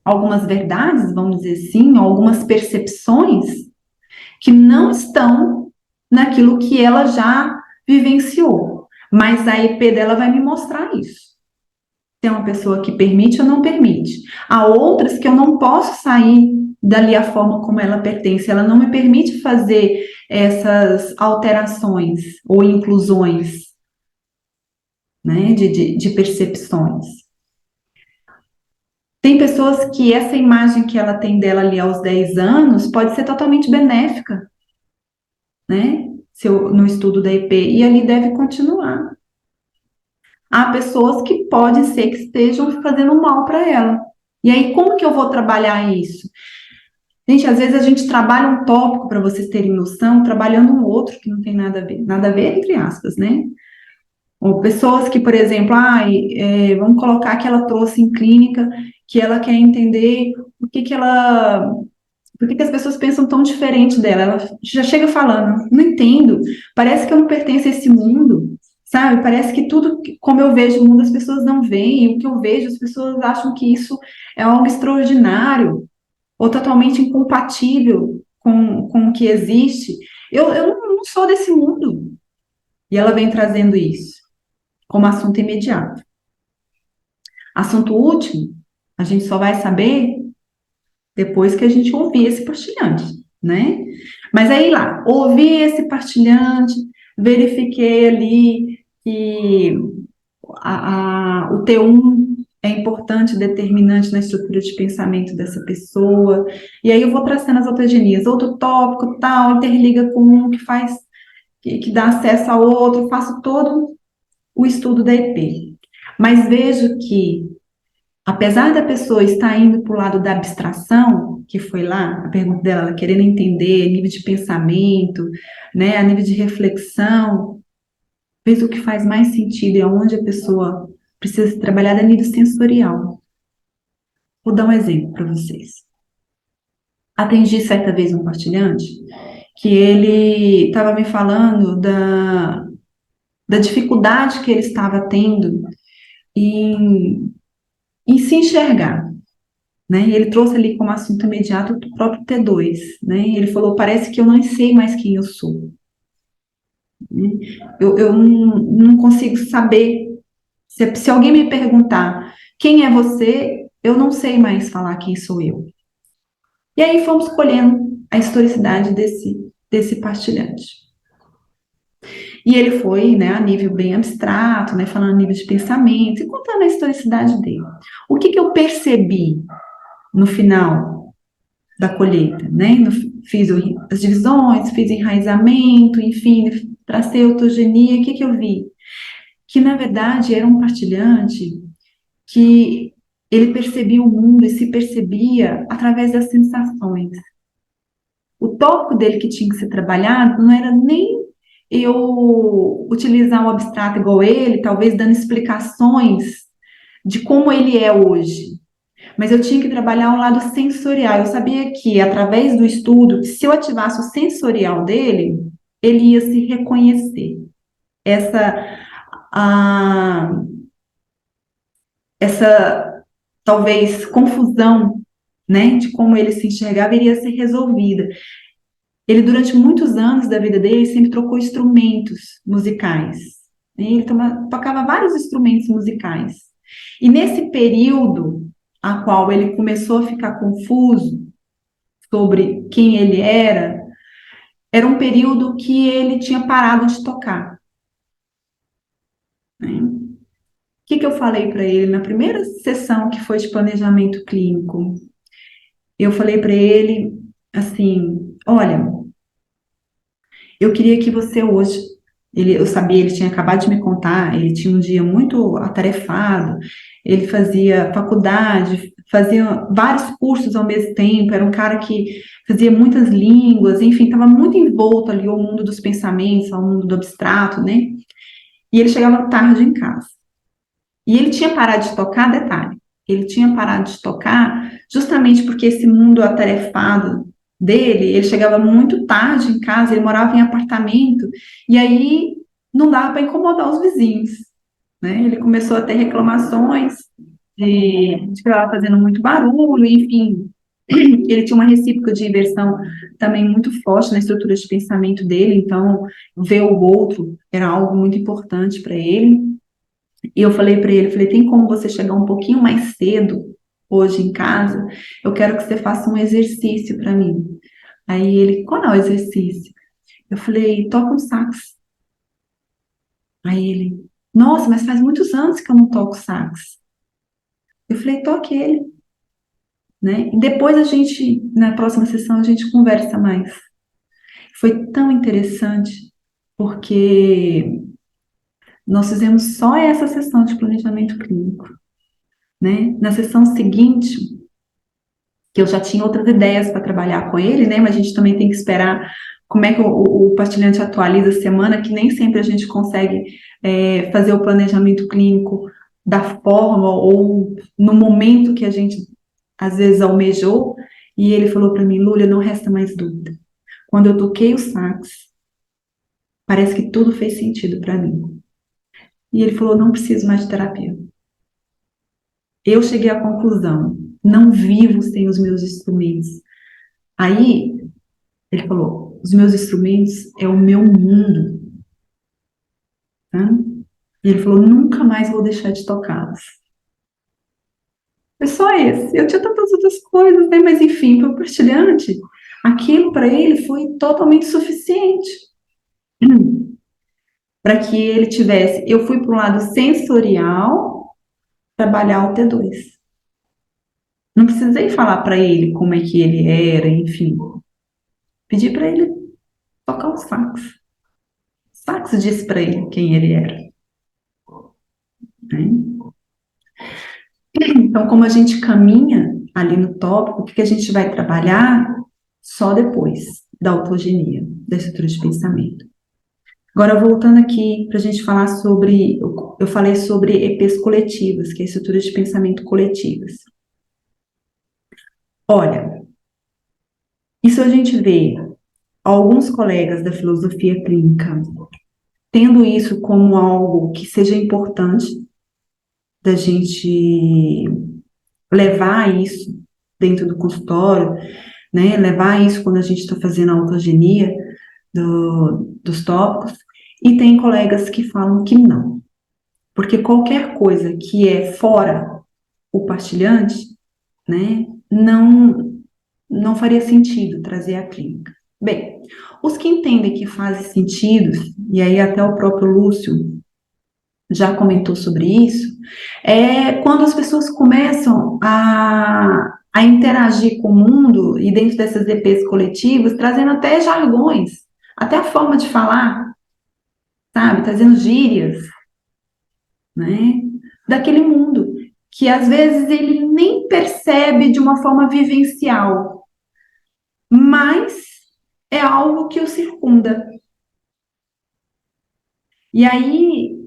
algumas verdades, vamos dizer assim, algumas percepções que não estão naquilo que ela já vivenciou. Mas a IP dela vai me mostrar isso. Tem uma pessoa que permite ou não permite. Há outras que eu não posso sair dali a forma como ela pertence. Ela não me permite fazer essas alterações ou inclusões, né, de percepções. Tem pessoas que essa imagem que ela tem dela ali aos 10 anos pode ser totalmente benéfica, né, no estudo da IP, e ali deve continuar. Há pessoas que pode ser que estejam fazendo mal para ela. E aí, como que eu vou trabalhar isso? Gente, às vezes a gente trabalha um tópico, para vocês terem noção, trabalhando um outro que não tem nada a ver, entre aspas, né? Ou pessoas que, por exemplo, vamos colocar que ela trouxe em clínica, que ela quer entender por que que as pessoas pensam tão diferente dela. Ela já chega falando, não entendo, parece que eu não pertenço a esse mundo, sabe? Parece que como eu vejo o mundo, as pessoas não veem, e o que eu vejo, as pessoas acham que isso é algo extraordinário, ou totalmente incompatível com o que existe. Eu não sou desse mundo. E ela vem trazendo isso como assunto imediato. Assunto último, a gente só vai saber depois que a gente ouvir esse partilhante, né? Mas aí lá, ouvi esse partilhante, verifiquei ali que o T1 é importante, determinante na estrutura de pensamento dessa pessoa, e aí eu vou traçando as outras genias, outro tópico, tal, interliga com um que faz, que dá acesso ao outro, faço todo o estudo da EP. Mas vejo que apesar da pessoa estar indo para o lado da abstração, que foi lá, a pergunta dela, ela querendo entender nível de pensamento, né, a nível de reflexão, veja o que faz mais sentido e aonde a pessoa precisa trabalhar a nível sensorial. Vou dar um exemplo para vocês. Atendi certa vez um partilhante que ele estava me falando da dificuldade que ele estava tendo em se enxergar. Né? E ele trouxe ali como assunto imediato o próprio T2, né? E ele falou, parece que eu não sei mais quem eu sou. Né? Eu não consigo saber. Se alguém me perguntar quem é você, eu não sei mais falar quem sou eu. E aí fomos colhendo a historicidade desse partilhante. E ele foi, né, a nível bem abstrato, né, falando a nível de pensamento, e contando a historicidade dele. O que eu percebi no final da colheita, né? Fiz as divisões, fiz enraizamento, enfim, tracei autogenia, o que eu vi? Que, na verdade, era um partilhante que ele percebia o mundo e se percebia através das sensações. O tópico dele que tinha que ser trabalhado não era nem eu utilizar o abstrato igual ele, talvez dando explicações de como ele é hoje, mas eu tinha que trabalhar o lado sensorial. Eu sabia que, através do estudo, se eu ativasse o sensorial dele, ele ia se reconhecer. Essa, a, essa talvez confusão, né, de como ele se enxergava, iria ser resolvida. Ele, durante muitos anos da vida dele, sempre trocou instrumentos musicais. Ele tocava vários instrumentos musicais. E nesse período, a qual ele começou a ficar confuso sobre quem ele era um período que ele tinha parado de tocar. Né? O que eu falei para ele na primeira sessão que foi de planejamento clínico? Eu falei para ele assim: olha, eu queria que você hoje. Eu sabia, ele tinha acabado de me contar, ele tinha um dia muito atarefado, ele fazia faculdade, fazia vários cursos ao mesmo tempo, era um cara que fazia muitas línguas, enfim, estava muito envolto ali ao mundo dos pensamentos, ao mundo do abstrato, né? E ele chegava tarde em casa. E ele tinha parado de tocar, detalhe, ele tinha parado de tocar justamente porque esse mundo atarefado dele, ele chegava muito tarde em casa, ele morava em apartamento, e aí não dava para incomodar os vizinhos, né? Ele começou a ter reclamações de que estava fazendo muito barulho, enfim. Ele tinha uma recíproca de inversão também muito forte na estrutura de pensamento dele, então ver o outro era algo muito importante para ele. E eu falei para ele, falei, tem como você chegar um pouquinho mais cedo hoje em casa? Eu quero que você faça um exercício para mim. Aí ele, qual é o exercício? Eu falei, toca um sax. Aí ele, nossa, mas faz muitos anos que eu não toco sax. Eu falei, toque ele, né? E depois na próxima sessão, a gente conversa mais. Foi tão interessante, porque nós fizemos só essa sessão de planejamento clínico. né? Na sessão seguinte, que eu já tinha outras ideias para trabalhar com ele, né? Mas a gente também tem que esperar como é que o partilhante atualiza a semana, que nem sempre a gente consegue fazer o planejamento clínico da forma ou no momento que a gente às vezes almejou. E ele falou para mim: Lúlia, não resta mais dúvida. Quando eu toquei o sax, parece que tudo fez sentido para mim. E ele falou: não preciso mais de terapia. Eu cheguei à conclusão: não vivo sem os meus instrumentos. Aí ele falou: os meus instrumentos é o meu mundo. Tá? E ele falou: nunca mais vou deixar de tocá-los. Foi só esse. Eu tinha tantas outras coisas, né? Mas enfim, para o partilhante, aquilo para ele foi totalmente suficiente para que ele tivesse. Eu fui para o lado sensorial trabalhar o T2. Não precisei falar para ele como é que ele era, enfim. Pedi para ele tocar o sax. O sax disse para ele quem ele era, né? Então, como a gente caminha ali no tópico, o que a gente vai trabalhar só depois da autogenia, da estrutura de pensamento. Agora, voltando aqui para a gente falar sobre, eu falei sobre EPs coletivas, que é a estrutura de pensamento coletivas. Olha, isso a gente vê alguns colegas da filosofia clínica tendo isso como algo que seja importante da gente levar isso dentro do consultório, né? Levar isso quando a gente está fazendo a autogenia dos tópicos, e tem colegas que falam que não, porque qualquer coisa que é fora o partilhante, né, não faria sentido trazer à clínica. Bem, os que entendem que faz sentido, e aí até o próprio Lúcio já comentou sobre isso, é quando as pessoas começam a interagir com o mundo e dentro dessas EPs coletivas, trazendo até jargões, até a forma de falar, sabe? Trazendo gírias, né? Daquele mundo, que às vezes ele nem percebe de uma forma vivencial, mas é algo que o circunda. E aí,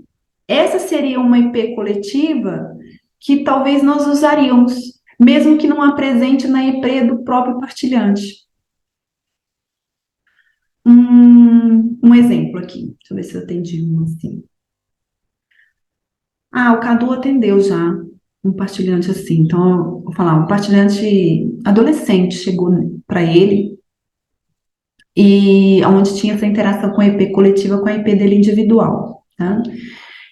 essa seria uma IP coletiva que talvez nós usaríamos, mesmo que não apresente na IP do próprio partilhante. Um exemplo aqui, deixa eu ver se eu atendi um assim. Ah, o Cadu atendeu já um partilhante assim. Então, eu vou falar, um partilhante adolescente chegou para ele e onde tinha essa interação com a IP coletiva com a IP dele individual, tá?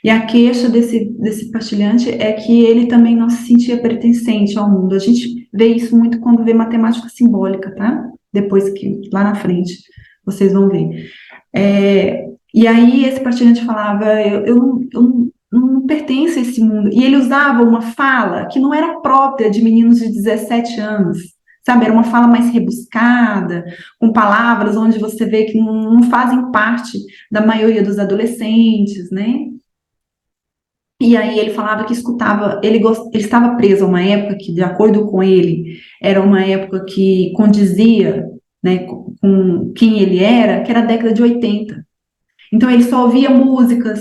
E a queixa desse partilhante é que ele também não se sentia pertencente ao mundo. A gente vê isso muito quando vê matemática simbólica, tá? Depois que, lá na frente, vocês vão ver. E aí esse partilhante falava, eu não pertenço a esse mundo. E ele usava uma fala que não era própria de meninos de 17 anos, sabe? Era uma fala mais rebuscada, com palavras onde você vê que não fazem parte da maioria dos adolescentes, né? E aí ele falava que escutava, ele estava preso a uma época que, de acordo com ele, era uma época que condizia, né, com quem ele era, que era a década de 80. Então ele só ouvia músicas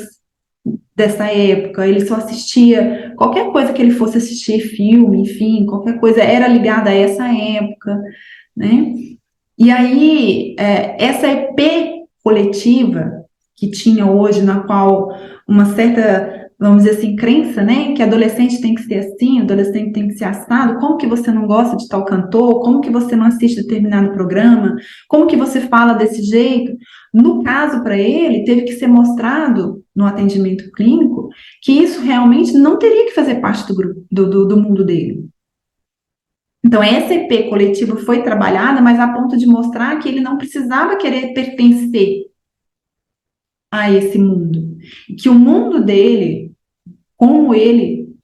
dessa época, ele só assistia qualquer coisa que ele fosse assistir, filme, enfim, qualquer coisa era ligada a essa época, né? E aí, essa EP coletiva que tinha hoje, na qual uma certa, vamos dizer assim, crença, né, que adolescente tem que ser assim, adolescente tem que ser assado, como que você não gosta de tal cantor, como que você não assiste determinado programa, como que você fala desse jeito? No caso, para ele, teve que ser mostrado no atendimento clínico que isso realmente não teria que fazer parte do grupo, do mundo dele. Então, essa EP coletiva foi trabalhada, mas a ponto de mostrar que ele não precisava querer pertencer a esse mundo. E que o mundo dele, como ele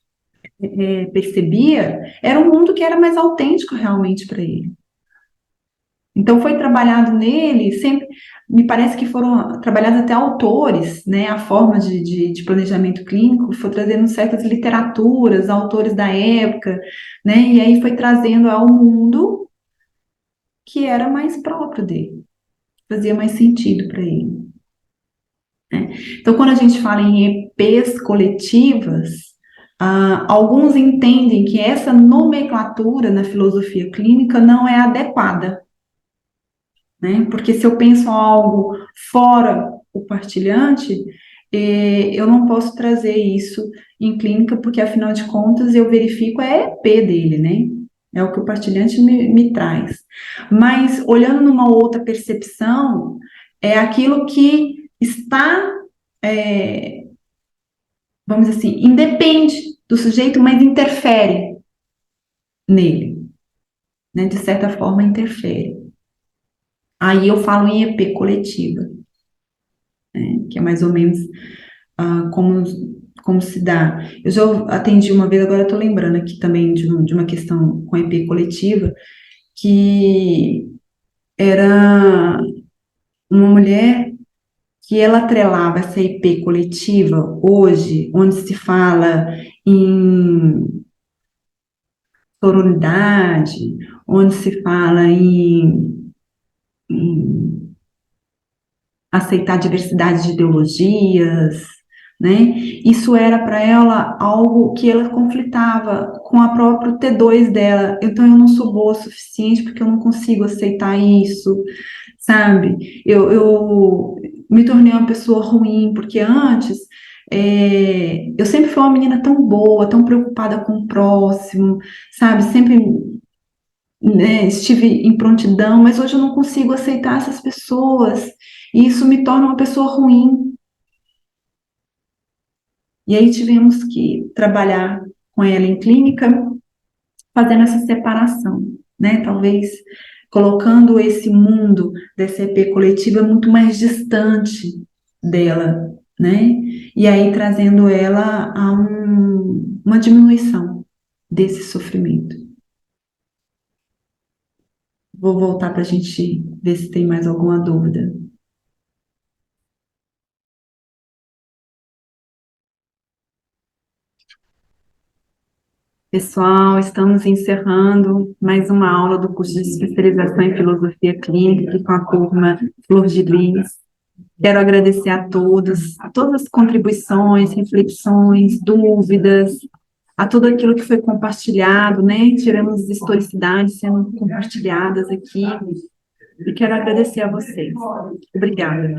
percebia, era um mundo que era mais autêntico realmente para ele. Então, foi trabalhado nele, sempre, me parece que foram trabalhados até autores, né, a forma de planejamento clínico, foi trazendo certas literaturas, autores da época, né, e aí foi trazendo ao mundo que era mais próprio dele, fazia mais sentido para ele. Então, quando a gente fala em EPs coletivas, alguns entendem que essa nomenclatura na filosofia clínica não é adequada, né? Porque se eu penso algo fora o partilhante, eu não posso trazer isso em clínica, porque afinal de contas eu verifico a EP dele, né? É o que o partilhante me traz. Mas olhando numa outra percepção, é aquilo que está, é, vamos dizer assim, independe do sujeito, mas interfere nele, né? De certa forma interfere. Aí eu falo em EP coletiva, que é mais ou menos como, como se dá. Eu já atendi uma vez, agora estou lembrando aqui também de uma questão com EP coletiva, que era uma mulher que ela atrelava essa EP coletiva hoje, onde se fala em sororidade, onde se fala em aceitar a diversidade de ideologias, né? Isso era para ela algo que ela conflitava com a própria T2 dela. Então, eu não sou boa o suficiente porque eu não consigo aceitar isso, sabe? Eu me tornei uma pessoa ruim porque antes eu sempre fui uma menina tão boa, tão preocupada com o próximo, sabe? Sempre, né, estive em prontidão, mas hoje eu não consigo aceitar essas pessoas. E isso me torna uma pessoa ruim. E aí tivemos que trabalhar com ela em clínica, fazendo essa separação, né? Talvez colocando esse mundo dessa EP coletiva muito mais distante dela, né? E aí trazendo ela a uma diminuição desse sofrimento. Vou voltar para a gente ver se tem mais alguma dúvida. Pessoal, estamos encerrando mais uma aula do curso de especialização em filosofia clínica aqui com a turma Flor de Lis. Quero agradecer a todos, a todas as contribuições, reflexões, dúvidas, a tudo aquilo que foi compartilhado, né? Tivemos historicidades sendo compartilhadas aqui. E quero agradecer a vocês. Obrigada.